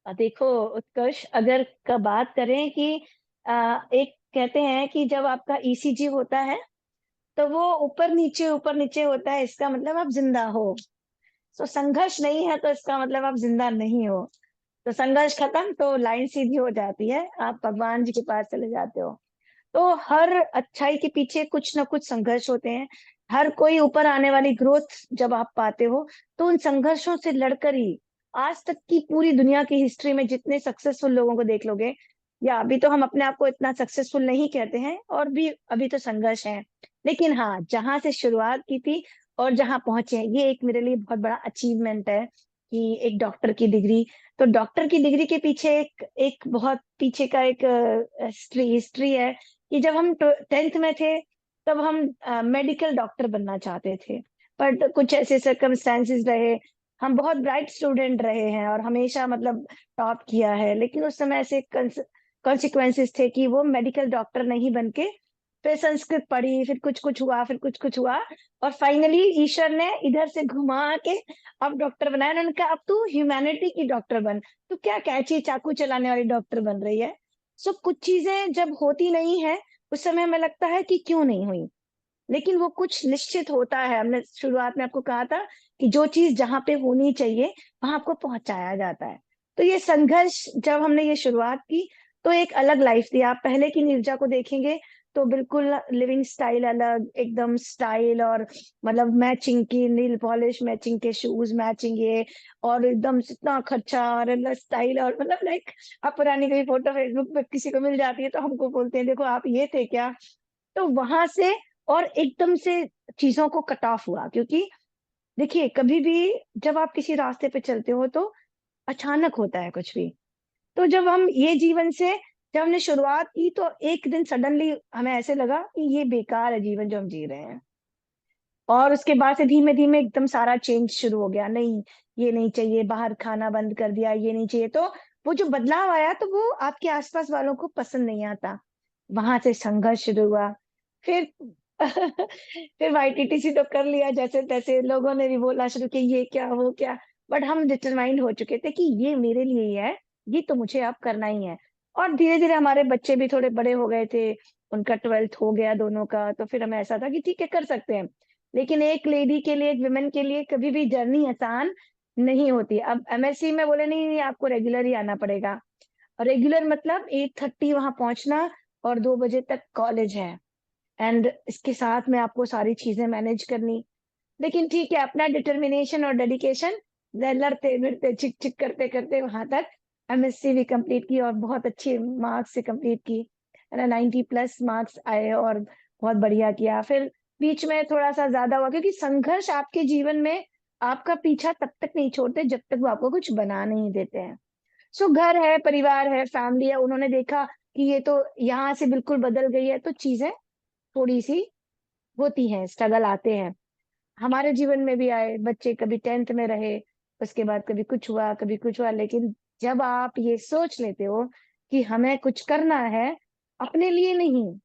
देखो उत्कर्ष, अगर का बात करें कि एक कहते हैं कि जब आपका ईसीजी होता है तो वो ऊपर नीचे होता है, इसका मतलब आप जिंदा हो। तो संघर्ष नहीं है तो इसका मतलब आप जिंदा नहीं हो। तो संघर्ष खत्म तो लाइन सीधी हो जाती है, आप भगवान जी के पास चले जाते हो। तो हर अच्छाई के पीछे कुछ ना कुछ संघर्ष होते हैं। हर कोई ऊपर आने वाली ग्रोथ जब आप पाते हो, तो उन संघर्षों से लड़कर ही, आज तक की पूरी दुनिया की हिस्ट्री में जितने सक्सेसफुल लोगों को देख लोगे, या अभी तो हम अपने आप को इतना सक्सेसफुल नहीं कहते हैं, और भी अभी तो संघर्ष है। लेकिन हाँ, जहां से शुरुआत की थी और जहाँ पहुंचे हैं, ये एक मेरे लिए बहुत बड़ा अचीवमेंट है कि एक डॉक्टर की डिग्री। तो डॉक्टर की डिग्री के पीछे एक एक बहुत पीछे का एक हिस्ट्री है कि जब हम 10th में थे तब हम मेडिकल डॉक्टर बनना चाहते थे, पर कुछ ऐसे सर्कमस्टेंसेस रहे। हम बहुत ब्राइट स्टूडेंट रहे हैं और हमेशा मतलब टॉप किया है, लेकिन उस समय ऐसे कॉन्सिक्वेंसेस थे कि वो मेडिकल डॉक्टर नहीं बन के फिर संस्कृत पढ़ी, फिर कुछ कुछ हुआ, फिर कुछ कुछ हुआ, और फाइनली ईश्वर ने इधर से घुमा के अब डॉक्टर बनाया। उन्होंने कहा अब तू ह्यूमैनिटी की डॉक्टर बन, तू क्या कैंची चाकू चलाने वाली डॉक्टर बन रही है। सो कुछ चीजें जब होती नहीं है उस समय हमें लगता है कि क्यों नहीं हुई, लेकिन वो कुछ निश्चित होता है। हमने शुरुआत में आपको कहा था कि जो चीज जहाँ पे होनी चाहिए वहां आपको पहुंचाया जाता है। तो ये संघर्ष जब हमने ये शुरुआत की तो एक अलग लाइफ थी। आप पहले की नीरजा को देखेंगे तो बिल्कुल लिविंग स्टाइल अलग, एकदम स्टाइल, और मतलब मैचिंग की नील पॉलिश, मैचिंग के शूज, मैचिंग ये, और एकदम इतना खर्चा और स्टाइल, और मतलब लाइक आप पुरानी कोई फोटो फेसबुक पे किसी को मिल जाती है तो हमको बोलते हैं देखो आप ये थे क्या। तो वहां से और एकदम से चीजों को कट ऑफ हुआ, क्योंकि देखिए कभी भी जब आप किसी रास्ते पे चलते हो तो अचानक होता है कुछ भी। तो जब हम ये जीवन से जब हमने शुरुआत की तो एक दिन सडनली हमें ऐसे लगा कि ये बेकार है जीवन जो हम जी रहे हैं, और उसके बाद से धीमे धीमे एकदम सारा चेंज शुरू हो गया। नहीं, ये नहीं चाहिए, बाहर खाना बंद कर दिया, ये नहीं चाहिए। तो वो जो बदलाव आया तो वो आपके आसपास वालों को पसंद नहीं आता। वहां से संघर्ष शुरू हुआ। फिर फिर वाईटीटीसी तो कर लिया जैसे तैसे, लोगों ने भी बोला शुरू किया ये क्या वो क्या, बट हम डिटरमाइंड हो चुके थे कि ये मेरे लिए ही है, ये तो मुझे अब करना ही है। और धीरे धीरे हमारे बच्चे भी थोड़े बड़े हो गए थे, उनका 12th हो गया दोनों का, तो फिर हमें ऐसा था कि ठीक है कर सकते हैं। लेकिन एक लेडी के लिए, एक वुमेन के लिए कभी भी जर्नी आसान नहीं होती। अब एमएससी में बोले नहीं, नहीं आपको रेगुलर ही आना पड़ेगा, और रेगुलर मतलब 8:30 वहां पहुंचना और 2 बजे तक कॉलेज है, एंड इसके साथ में आपको सारी चीजें मैनेज करनी। लेकिन ठीक है, अपना डिटर्मिनेशन और डेडिकेशन, लड़ते लड़ते चिक चिक करते करते वहां तक एमएससी भी कंप्लीट की, और बहुत अच्छे मार्क्स से कंप्लीट की, है ना। 90+ मार्क्स आए और बहुत बढ़िया किया। फिर बीच में थोड़ा सा ज्यादा हुआ, क्योंकि संघर्ष आपके जीवन में आपका पीछा तब तक नहीं छोड़ते जब तक वो आपको कुछ बना नहीं देते हैं। सो घर है, परिवार है, फैमिली है, उन्होंने देखा कि ये तो यहाँ से बिल्कुल बदल गई है, तो चीजें थोड़ी सी होती हैं, स्ट्रगल आते हैं। हमारे जीवन में भी आए, बच्चे कभी 10th में रहे, उसके बाद कभी कुछ हुआ कभी कुछ हुआ, लेकिन जब आप ये सोच लेते हो कि हमें कुछ करना है अपने लिए नहीं,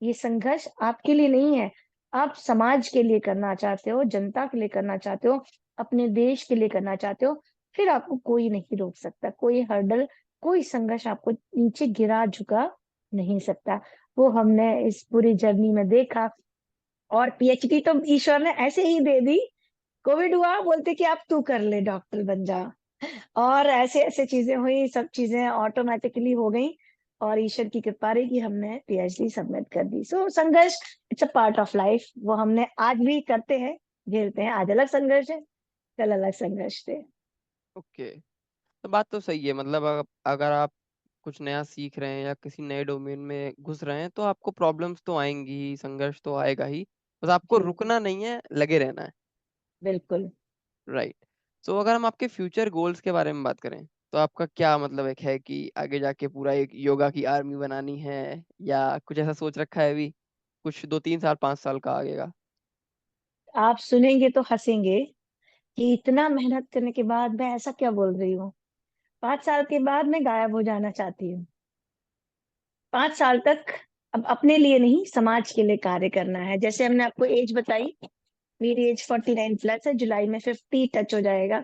ये संघर्ष आपके लिए नहीं है, आप समाज के लिए करना चाहते हो, जनता के लिए करना चाहते हो, अपने देश के लिए करना चाहते हो, फिर आपको कोई नहीं रोक सकता, कोई हर्डल, कोई संघर्ष आपको नीचे गिरा झुका नहीं सकता। वो हमने इस पूरी जर्नी में देखा। और पीएचडी तो ईश्वर ने ऐसे ही दे दी। कोविड हुआ, बोलते कि आप तू कर ले, डॉक्टर बन जा, और ऐसे ऐसे चीजें हुई, सब चीजें ऑटोमेटिकली हो गई, और ईश्वर की कृपा रही कि हमने पीएचडी सबमिट कर दी। सो संघर्ष it's a part of life, वो हमने आज भी करते हैं, झेलते हैं। आज अलग संघर्ष है, कल अलग संघर्ष थे। ओके। तो बात तो सही है, मतलब अगर आप कुछ नया सीख रहे हैं या किसी नए डोमेन में घुस रहे हैं तो आपको प्रॉब्लम्स तो आएंगी ही, संघर्ष तो आएगा ही। बस आपको जी, रुकना नहीं है, लगे रहना है। बिल्कुल। राइट। सो अगर हम आपके फ्यूचर गोल्स के बारे में बात करें तो आपका क्या मतलब एक है कि आगे जाके पूरा एक योगा की आर्मी बनानी है, या कुछ ऐसा सोच रखा है अभी, कुछ 2-3 साल 5 साल का आगे का? आप सुनेंगे तो हंसेंगे कि इतना मेहनत करने के बाद मैं ऐसा क्या बोल रही हूँ। 5 साल के बाद मैं गायब हो जाना चाहती हूँ। 5 साल तक अब अपने लिए नहीं, समाज के लिए कार्य करना है। जैसे हमने आपको एज बताई, मेरी एज 49+ है, जुलाई में 50 टच हो जाएगा।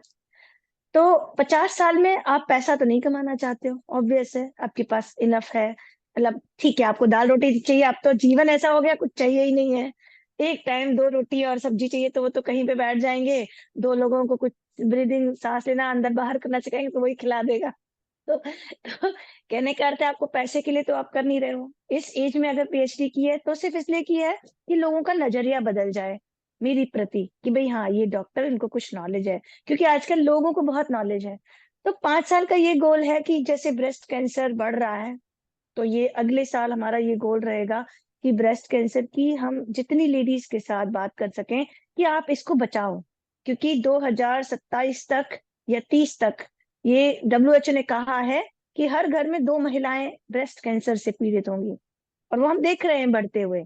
तो 50 साल में आप पैसा तो नहीं कमाना चाहते हो, ऑब्वियस है, आपके पास इनफ है, मतलब ठीक है, आपको दाल रोटी चाहिए, अब तो जीवन ऐसा हो गया कुछ चाहिए ही नहीं है। एक टाइम 2 रोटी और सब्जी चाहिए तो वो तो कहीं पे बैठ जाएंगे, दो लोगों को कुछ ब्रीदिंग, सांस लेना अंदर बाहर करना सिखाएंगे तो वही खिला देगा। तो कहने का अर्थ है आपको पैसे के लिए तो आप कर नहीं रहे हो। इस एज में अगर पीएचडी की है तो सिर्फ इसलिए की है कि लोगों का नजरिया बदल जाए मेरी प्रति, कि भाई हाँ ये डॉक्टर, इनको कुछ नॉलेज है, क्योंकि आजकल लोगों को बहुत नॉलेज है। तो 5 साल का ये गोल है कि जैसे ब्रेस्ट कैंसर बढ़ रहा है, तो ये अगले साल हमारा ये गोल रहेगा कि ब्रेस्ट कैंसर की हम जितनी लेडीज के साथ बात कर सकें कि आप इसको बचाओ, क्योंकि 2027 तक या 30 तक ये WHO ने कहा है कि हर घर में 2 महिलाएं ब्रेस्ट कैंसर से पीड़ित होंगी, और वो हम देख रहे हैं बढ़ते हुए।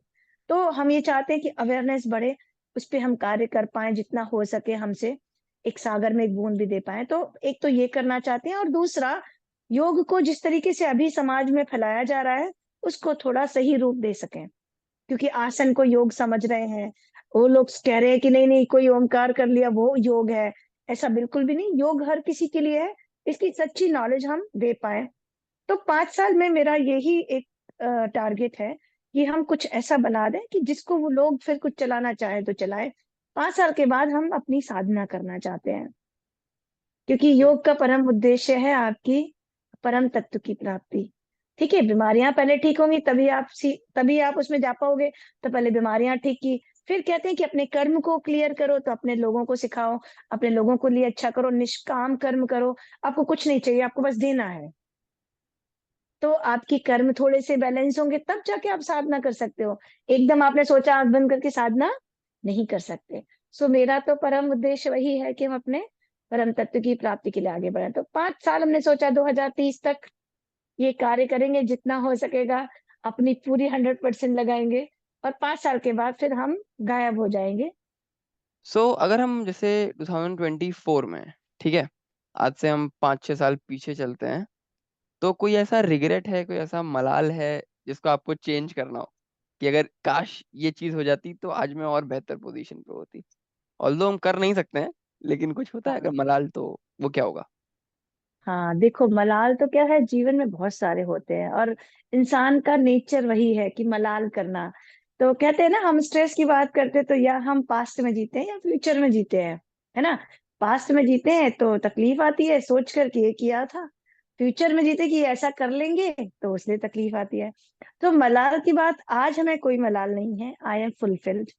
तो हम ये चाहते हैं कि अवेयरनेस बढ़े, उस पर हम कार्य कर पाए जितना हो सके हमसे, एक सागर में एक बूंद भी दे पाए। तो एक तो ये करना चाहते हैं, और दूसरा, योग को जिस तरीके से अभी समाज में फैलाया जा रहा है उसको थोड़ा सही रूप दे सकें, क्योंकि आसन को योग समझ रहे हैं। वो लोग कह रहे हैं कि नहीं नहीं, कोई ओमकार कर लिया वो योग है। ऐसा बिल्कुल भी नहीं, योग हर किसी के लिए है, इसकी सच्ची नॉलेज हम दे पाए। तो 5 साल में मेरा यही एक टारगेट है कि हम कुछ ऐसा बना दें कि जिसको वो लोग फिर कुछ चलाना चाहे तो चलाए। 5 साल के बाद हम अपनी साधना करना चाहते हैं, क्योंकि योग का परम उद्देश्य है आपकी परम तत्व की प्राप्ति। ठीक है, बीमारियां पहले ठीक होंगी तभी आप उसमें जा पाओगे। तो पहले बीमारियां ठीक की, फिर कहते हैं कि अपने कर्म को क्लियर करो, तो अपने लोगों को सिखाओ, अपने लोगों को लिए अच्छा करो, निष्काम कर्म करो। आपको कुछ नहीं चाहिए, आपको बस देना है। तो आपकी कर्म थोड़े से बैलेंस होंगे तब जाके आप साधना कर सकते हो। एकदम आपने सोचा आंख बंद करके साधना नहीं कर सकते। सो मेरा तो परम उद्देश्य वही है कि हम अपने परम तत्व की प्राप्ति के लिए आगे बढ़े। तो 5 साल हमने सोचा 2030 तक ये कार्य करेंगे, जितना हो सकेगा अपनी पूरी 100% लगाएंगे, और 5 साल के बाद फिर हम गायब हो जाएंगे। सो अगर हम जैसे 2024 में, ठीक है, आज से हम 5-6 साल पीछे चलते हैं, तो कोई ऐसा रिग्रेट है, कोई ऐसा मलाल है जिसको आपको चेंज करना हो, कि अगर काश ये चीज हो जाती तो आज मैं और बेहतर पोजीशन पे होती? ऑल्दो हम कर नहीं सकते हैं, लेकिन कुछ होता है अगर हाँ मलाल, तो वो क्या होगा? हाँ, देखो मलाल तो क्या है, जीवन में बहुत सारे होते हैं, और इंसान का नेचर वही है कि मलाल करना। तो कहते हैं ना, हम स्ट्रेस की बात करते हैं तो या हम पास्ट में जीते हैं या फ्यूचर में जीते हैं, है ना। पास्ट में जीते हैं तो तकलीफ आती है सोच कर कि ये किया था, फ्यूचर में जीते कि ऐसा कर लेंगे तो उसलिए तकलीफ आती है। तो मलाल की बात, आज हमें कोई मलाल नहीं है, आई एम फुलफिल्ड।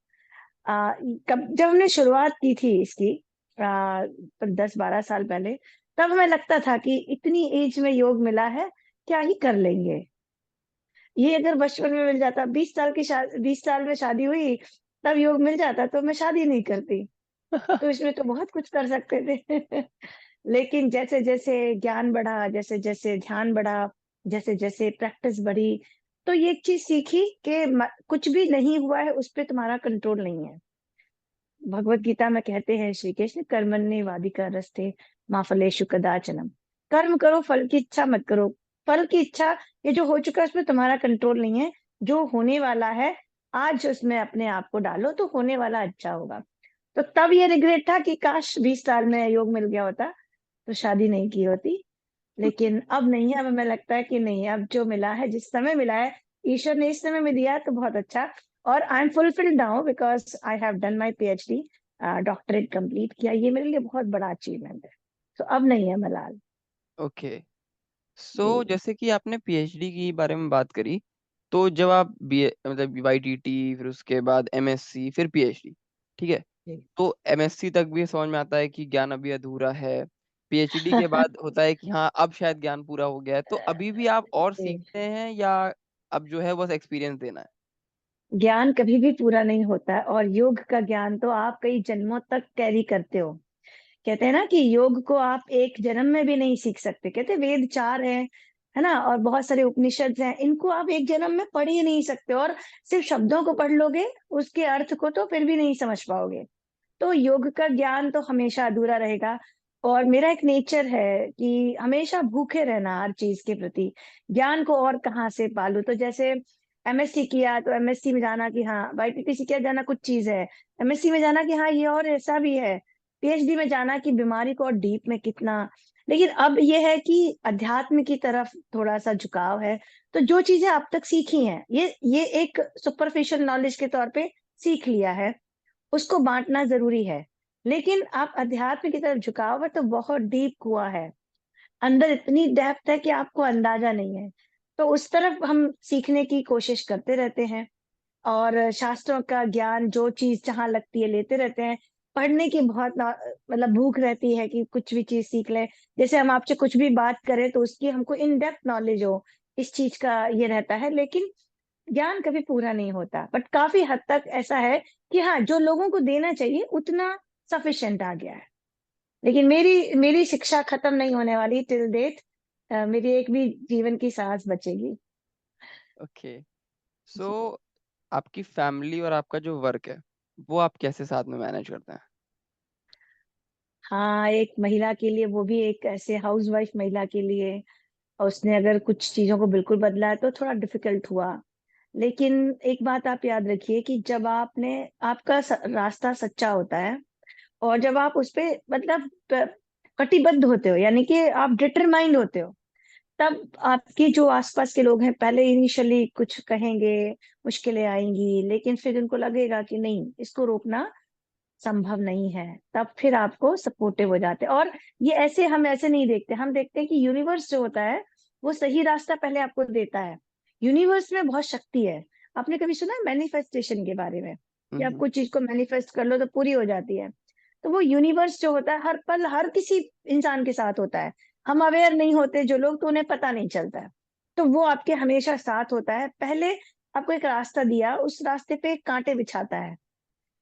कब जब हमने शुरुआत की थी इसकी, 10-12 साल पहले, तब हमें लगता था कि इतनी एज में योग मिला है, क्या ही कर लेंगे। ये अगर बचपन में मिल जाता, 20 साल में शादी हुई, तब योग मिल जाता तो मैं शादी नहीं करती। तो इसमें तो बहुत कुछ कर सकते थे। लेकिन जैसे जैसे ज्ञान बढ़ा, जैसे जैसे ध्यान बढ़ा, जैसे जैसे प्रैक्टिस बढ़ी, तो ये एक चीज सीखी कि कुछ भी नहीं हुआ है उस पर तुम्हारा कंट्रोल नहीं है। भगवत गीता में कहते हैं श्री कृष्ण, कर्मण्येवाधिकारस्ते मा फलेषु कदाचन। कर्म करो, फल की इच्छा मत करो। फल की इच्छा, ये जो हो चुका है उसमें तुम्हारा कंट्रोल नहीं है। जो होने वाला है, आज उसमें अपने आप को डालो तो होने वाला अच्छा होगा। तो तब ये रिग्रेट था कि काश 20 साल में योग मिल गया होता तो शादी नहीं की होती। लेकिन अब नहीं है, अब हमें लगता है कि नहीं, अब जो मिला है, जिस समय मिला है, ईश्वर ने इस समय में दिया तो बहुत अच्छा। और I am fulfilled now because I have done my PhD, doctorate complete किया, ये मेरे लिए बहुत बड़ा अचीवमेंट है। तो अब नहीं है मलाल। ओके। जी। सो जैसे कि आपने पीएचडी की बारे में बात करी, तो जब आप बी मतलब YTT, फिर उसके बाद MSc, फिर पीएचडी, ठीक है, जी। तो MSc तक भी समझ में आता है कि ज्ञान अभी अधूरा है। पीएचडी के बाद होता है कि हाँ अब शायद ज्ञान पूरा हो गया है, तो अभी भी आप और जी। सीखते हैं, या अब जो है बस एक्सपीरियंस देना है? ज्ञान कभी भी पूरा नहीं होता है, और योग का ज्ञान तो आप कई जन्मों तक कैरी करते हो। कहते हैं ना कि योग को आप एक जन्म में भी नहीं सीख सकते, कहते हैं वेद 4 हैं, है ना, और बहुत सारे उपनिषद हैं, इनको आप एक जन्म में पढ़ ही नहीं सकते। और सिर्फ शब्दों को पढ़ लोगे, उसके अर्थ को तो फिर भी नहीं समझ पाओगे। तो योग का ज्ञान तो हमेशा अधूरा रहेगा। और मेरा एक नेचर है कि हमेशा भूखे रहना हर चीज के प्रति, ज्ञान को और कहाँ से पालू। तो जैसे MSc किया तो MSc में जाना कि हाँ, YTT किया जाना कुछ चीज है, MSc में जाना कि हाँ ये और ऐसा भी है, PhD में जाना कि बीमारी को और डीप में कितना। लेकिन अब ये है कि अध्यात्म की तरफ थोड़ा सा झुकाव है। तो जो चीजें अब तक सीखी हैं, ये एक सुपरफिशियल नॉलेज के तौर पे सीख लिया है, उसको बांटना जरूरी है। लेकिन आप अध्यात्म की तरफ झुकाव है तो बहुत डीप कुआं है, अंदर इतनी डेप्थ है कि आपको अंदाजा नहीं है। तो उस तरफ हम सीखने की कोशिश करते रहते हैं, और शास्त्रों का ज्ञान जो चीज जहाँ लगती है लेते रहते हैं। पढ़ने की बहुत मतलब भूख रहती है कि कुछ भी चीज सीख ले। जैसे हम आपसे कुछ भी बात करें तो उसकी हमको इन डेप्थ नॉलेज हो, इस चीज का ये रहता है। लेकिन ज्ञान कभी पूरा नहीं होता, बट काफी हद तक ऐसा है कि हाँ, जो लोगों को देना चाहिए उतना सफिशिएंट आ गया है। लेकिन मेरी मेरी शिक्षा खत्म नहीं होने वाली टिल डेट। मेरी एक भी जीवन की सांस बचेगी। ओके। सो जी। आपकी फैमिली और आपका जो वर्क है वो आप कैसे साथ में मैनेज करते हैं? हाँ, एक महिला के लिए, वो भी एक ऐसे हाउसवाइफ महिला के लिए, और उसने अगर कुछ चीजों को बिल्कुल बदला है तो थोड़ा डिफिकल्ट हुआ। लेकिन एक बात आप याद रखिए कि जब आपने, आपका रास्ता सच्चा होता है, और जब आप उस पे मतलब कटिबद्ध होते हो, यानी कि आप डिटरमाइंड होते हो, तब आपके जो आसपास के लोग हैं पहले इनिशियली कुछ कहेंगे, मुश्किलें आएंगी, लेकिन फिर उनको लगेगा कि नहीं, इसको रोकना संभव नहीं है, तब फिर आपको सपोर्टिव हो जाते हैं। और ये ऐसे, हम ऐसे नहीं देखते, हम देखते हैं कि यूनिवर्स जो होता है वो सही रास्ता पहले आपको देता है। यूनिवर्स में बहुत शक्ति है। आपने कभी सुना है मैनिफेस्टेशन के बारे में, कि आप हम्म। कुछ चीज को मैनिफेस्ट कर लो तो पूरी हो जाती है? तो वो यूनिवर्स जो होता है हर पल हर किसी इंसान के साथ होता है। हम अवेयर नहीं होते जो लोग, तो उन्हें पता नहीं चलता है। तो वो आपके हमेशा साथ होता है। पहले आपको एक रास्ता दिया, उस रास्ते पे कांटे बिछाता है।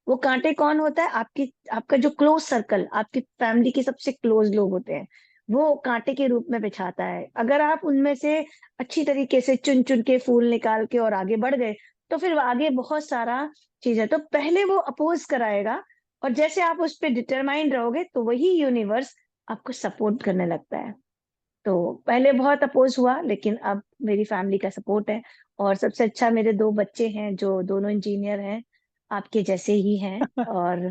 वो कांटे कौन होता है? आपकी, आपका जो क्लोज सर्कल, आपकी फैमिली के सबसे क्लोज लोग होते हैं, वो कांटे के रूप में बिछाता है। अगर आप उनमें से अच्छी तरीके से चुन चुन के फूल निकाल के और आगे बढ़ गए, तो फिर आगे बहुत सारा चीज है। तो पहले वो अपोज कराएगा, और जैसे आप उस पर डिटरमाइंड रहोगे तो वही यूनिवर्स आपको सपोर्ट करने लगता है। तो पहले बहुत अपोज हुआ, लेकिन अब मेरी फैमिली का सपोर्ट है। और सबसे अच्छा, मेरे दो बच्चे हैं जो दोनों इंजीनियर हैं, आपके जैसे ही हैं। और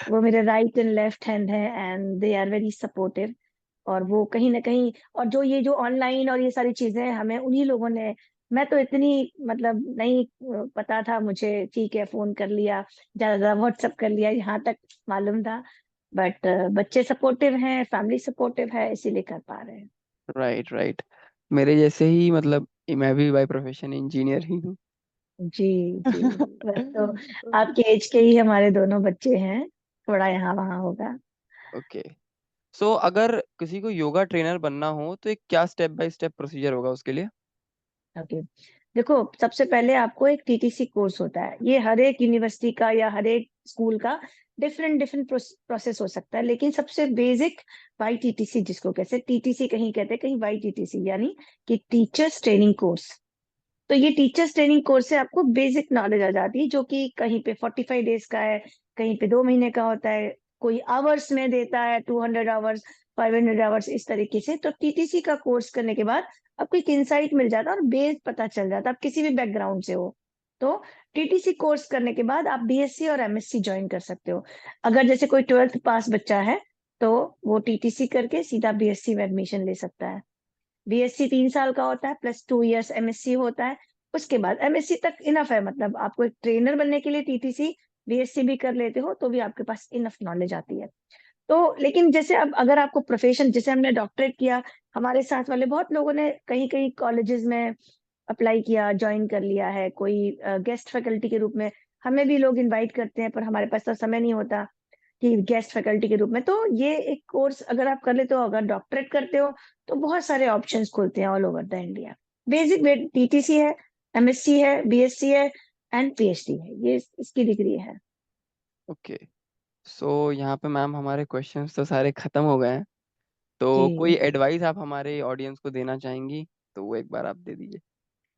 वो मेरे राइट एंड लेफ्ट हैंड है, and they are very supportive. और वो कहीं ना कहीं, और जो ये जो ऑनलाइन और ये सारी चीजें हैं, हमें उन्हीं लोगों ने, मैं तो इतनी मतलब नहीं पता था मुझे, ठीक है फोन कर लिया, ज्यादा ज्यादा व्हाट्सअप कर लिया, यहाँ तक मालूम था। बट बच्चे सपोर्टिव हैं, फैमिली सपोर्टिव है, इसीलिए कर पा रहे हैं। Right, right. मेरे जैसे ही मतलब मैं भी बाय प्रोफेशन इंजीनियर ही हूँ। जी। जी। बस तो आपके एज के ही हमारे दोनों बच्चे हैं, थोड़ा यहाँ वहाँ होगा। ओके। सो अगर किसी को योगा ट्रेनर बनना हो तो एक क्या स्टेप बाय स्टेप प्रोसीजर होगा उसके लिए? ओके। देखो, सबसे पहले आपको एक टीटीसी कोर्स होता है। ये हर एक यूनिवर्सिटी का या हर एक स्कूल का डिफरेंट डिफरेंट प्रोसेस हो सकता है, लेकिन सबसे बेसिक वाई टीटीसी, जिसको कहते हैं टीटीसी, कहीं कहते हैं कहीं वाई टीटीसी, यानी कि टीचर्स ट्रेनिंग कोर्स। तो ये टीचर्स ट्रेनिंग कोर्स से आपको बेसिक नॉलेज आ जाती है, जो कि कहीं पे 45 डेज का है, कहीं पे 2 महीने का होता है, कोई आवर्स में देता है, 200 आवर्स, 500 आवर्स, इस तरीके से। तो टीटीसी का कोर्स करने के बाद आपको एक इंसाइट मिल जाता है और बेस पता चल जाता है, आप किसी भी बैकग्राउंड से हो। तो टीटीसी कोर्स करने के बाद आप बीएससी और एमएससी ज्वाइन कर सकते हो। अगर जैसे कोई 12th पास बच्चा है, तो वो टीटीसी करके सीधा बीएससी में एडमिशन ले सकता है। बीएससी 3 साल का होता है, प्लस 2 इयर्स एमएससी होता है। उसके बाद एमएससी तक इनफ है, मतलब आपको एक ट्रेनर बनने के लिए टीटीसी, बीएससी भी कर लेते हो तो भी आपके पास इनफ नॉलेज आती है। तो लेकिन जैसे अब अगर आपको प्रोफेशन, जैसे हमने डॉक्टरेट किया, हमारे साथ वाले बहुत लोगों ने कहीं कहीं कॉलेजेस में अप्लाई किया, ज्वाइन कर लिया है, कोई गेस्ट फैकल्टी के रूप में। हमें भी लोग इनवाइट करते हैं, पर हमारे पास तो समय नहीं होता कि गेस्ट फैकल्टी के रूप में। तो ये एक कोर्स अगर आप कर लेते हो, अगर डॉक्टरेट करते हो, तो बहुत सारे ऑप्शंस खुलते हैं all over the India. Basic TTC है, एमएससी है, बीएससी है, एंड पीएचडी है, ये इसकी डिग्री है। ओके। सो यहाँ पे मैम हमारे क्वेश्चंस तो सारे खत्म हो गए हैं। तो कोई जी। एडवाइस आप हमारे ऑडियंस को देना चाहेंगी तो वो एक बार आप दे दीजिए।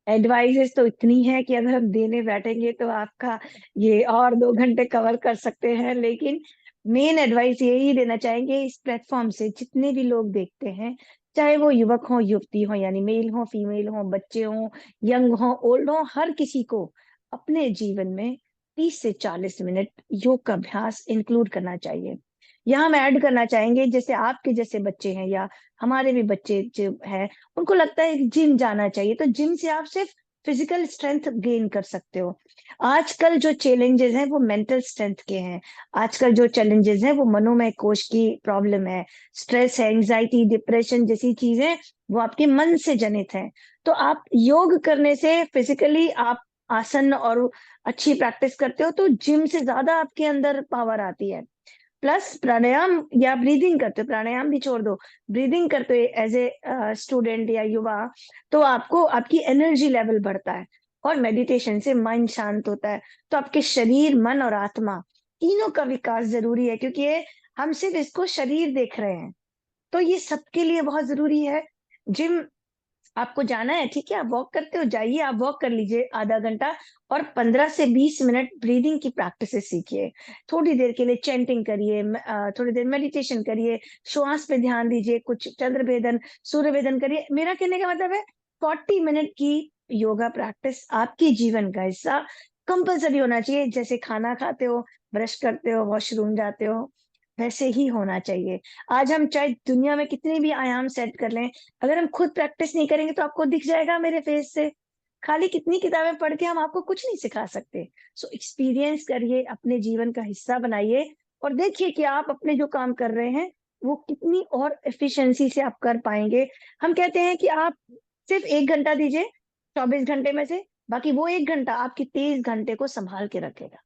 एडवाइजेस तो इतनी है कि अगर हम देने बैठेंगे तो आपका ये और 2 घंटे कवर कर सकते हैं, लेकिन मेन एडवाइस यही देना चाहेंगे, इस प्लेटफॉर्म से जितने भी लोग देखते हैं, चाहे वो युवक हो, युवती हो, यानी मेल हो, फीमेल हो, बच्चे हो, यंग हो, ओल्ड हो, हर किसी को अपने जीवन में 30 से 40 मिनट योग का अभ्यास इंक्लूड करना चाहिए। यहाँ हम ऐड करना चाहेंगे, जैसे आपके जैसे बच्चे हैं या हमारे भी बच्चे जो है, उनको लगता है जिम जाना चाहिए, तो जिम से आप सिर्फ फिजिकल स्ट्रेंथ गेन कर सकते हो। आजकल जो चैलेंजेस हैं वो मेंटल स्ट्रेंथ के हैं। आजकल जो चैलेंजेस हैं वो मनोमय कोश की प्रॉब्लम है, स्ट्रेस है, एंजाइटी, डिप्रेशन जैसी चीजें, वो आपके मन से जनित है। तो आप योग करने से फिजिकली आप आसन और अच्छी प्रैक्टिस करते हो, तो जिम से ज्यादा आपके अंदर पावर आती है। प्लस प्राणायाम या ब्रीदिंग करते हो, प्राणायाम भी छोड़ दो, ब्रीदिंग करते हो एज ए स्टूडेंट या युवा, तो आपको आपकी एनर्जी लेवल बढ़ता है। और मेडिटेशन से मन शांत होता है। तो आपके शरीर, मन और आत्मा तीनों का विकास जरूरी है, क्योंकि ये हम सिर्फ इसको शरीर देख रहे हैं, तो ये सबके लिए बहुत जरूरी है। जिम आपको जाना है, ठीक है, आप वॉक करते हो, जाइए आप वॉक कर लीजिए आधा घंटा, और 15 से 20 मिनट ब्रीदिंग की प्रैक्टिस सीखिए। थोड़ी देर के लिए चैंटिंग करिए, थोड़ी देर मेडिटेशन करिए, श्वास पे ध्यान दीजिए, कुछ चंद्रभेदन, सूर्य भेदन करिए। मेरा कहने का मतलब है 40 मिनट की योगा प्रैक्टिस आपके जीवन का हिस्सा कंपलसरी होना चाहिए। जैसे खाना खाते हो, ब्रश करते हो, वॉशरूम जाते हो, वैसे ही होना चाहिए। आज हम चाहे दुनिया में कितने भी आयाम सेट कर लें, अगर हम खुद प्रैक्टिस नहीं करेंगे तो आपको दिख जाएगा मेरे फेस से। खाली कितनी किताबें पढ़ के हम आपको कुछ नहीं सिखा सकते। सो एक्सपीरियंस करिए, अपने जीवन का हिस्सा बनाइए, और देखिए कि आप अपने जो काम कर रहे हैं वो कितनी और एफिशिएंसी से आप कर पाएंगे। हम कहते हैं कि आप सिर्फ 1 घंटा दीजिए 24 घंटे में से, बाकी वो 1 घंटा आपके 23 घंटे को संभाल के रखेगा।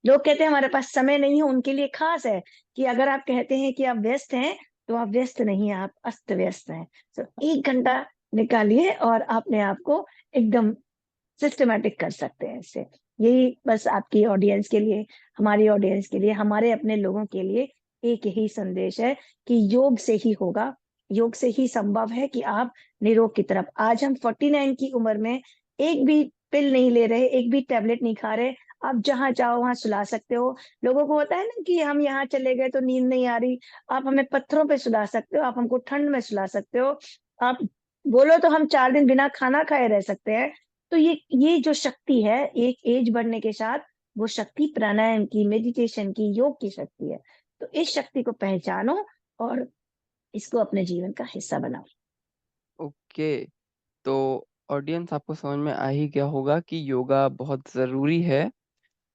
लोग कहते हैं हमारे पास समय नहीं है, उनके लिए खास है कि अगर आप कहते हैं कि आप व्यस्त हैं, तो आप व्यस्त नहीं हैं, आप अस्त व्यस्त हैं। तो 1 घंटा निकालिए और अपने आप को एकदम सिस्टमेटिक कर सकते हैं इससे। यही बस आपकी ऑडियंस के लिए, हमारी ऑडियंस के लिए, हमारे अपने लोगों के लिए एक ही संदेश है कि योग से ही होगा, योग से ही संभव है कि आप निरोग की तरफ। आज हम 49 की उम्र में एक भी पिल नहीं ले रहे, एक भी टेबलेट नहीं खा रहे, आप जहां चाहो वहां सुला सकते हो। लोगों को होता है ना कि हम यहाँ चले गए तो नींद नहीं आ रही, आप हमें पत्थरों पे सुला सकते हो, आप हमको ठंड में सुला सकते हो, आप बोलो तो हम 4 दिन बिना खाना खाए रह सकते हैं। तो ये जो शक्ति है एक एज बढ़ने के साथ, वो शक्ति प्राणायाम की, मेडिटेशन की, योग की शक्ति है। तो इस शक्ति को पहचानो और इसको अपने जीवन का हिस्सा बनाओ। ओके, तो ऑडियंस आपको समझ में आ ही गया होगा कि योगा बहुत ज़रूरी है।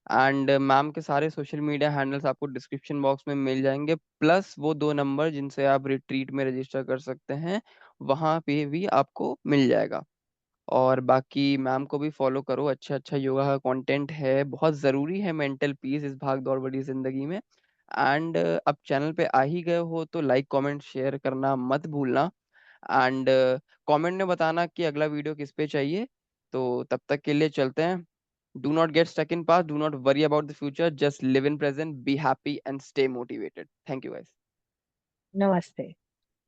एंड मैम के सारे सोशल मीडिया हैंडल्स आपको डिस्क्रिप्शन बॉक्स में मिल जाएंगे, प्लस वो 2 नंबर जिनसे आप रिट्रीट में रजिस्टर कर सकते हैं, वहाँ पे भी आपको मिल जाएगा। और बाकी मैम को भी फॉलो करो, अच्छा अच्छा योगा का कंटेंट है, बहुत ज़रूरी है मेंटल पीस इस भाग दौड़ भरी ज़िंदगी में। एंड अब चैनल पे आ ही गए हो तो लाइक कमेंट शेयर करना मत भूलना। एंड कमेंट में बताना कि अगला वीडियो किस पे चाहिए। तो तब तक के लिए चलते हैं। Do not get stuck in past, do not worry about the future, just live in present, be happy and stay motivated. Thank you guys. नमस्ते।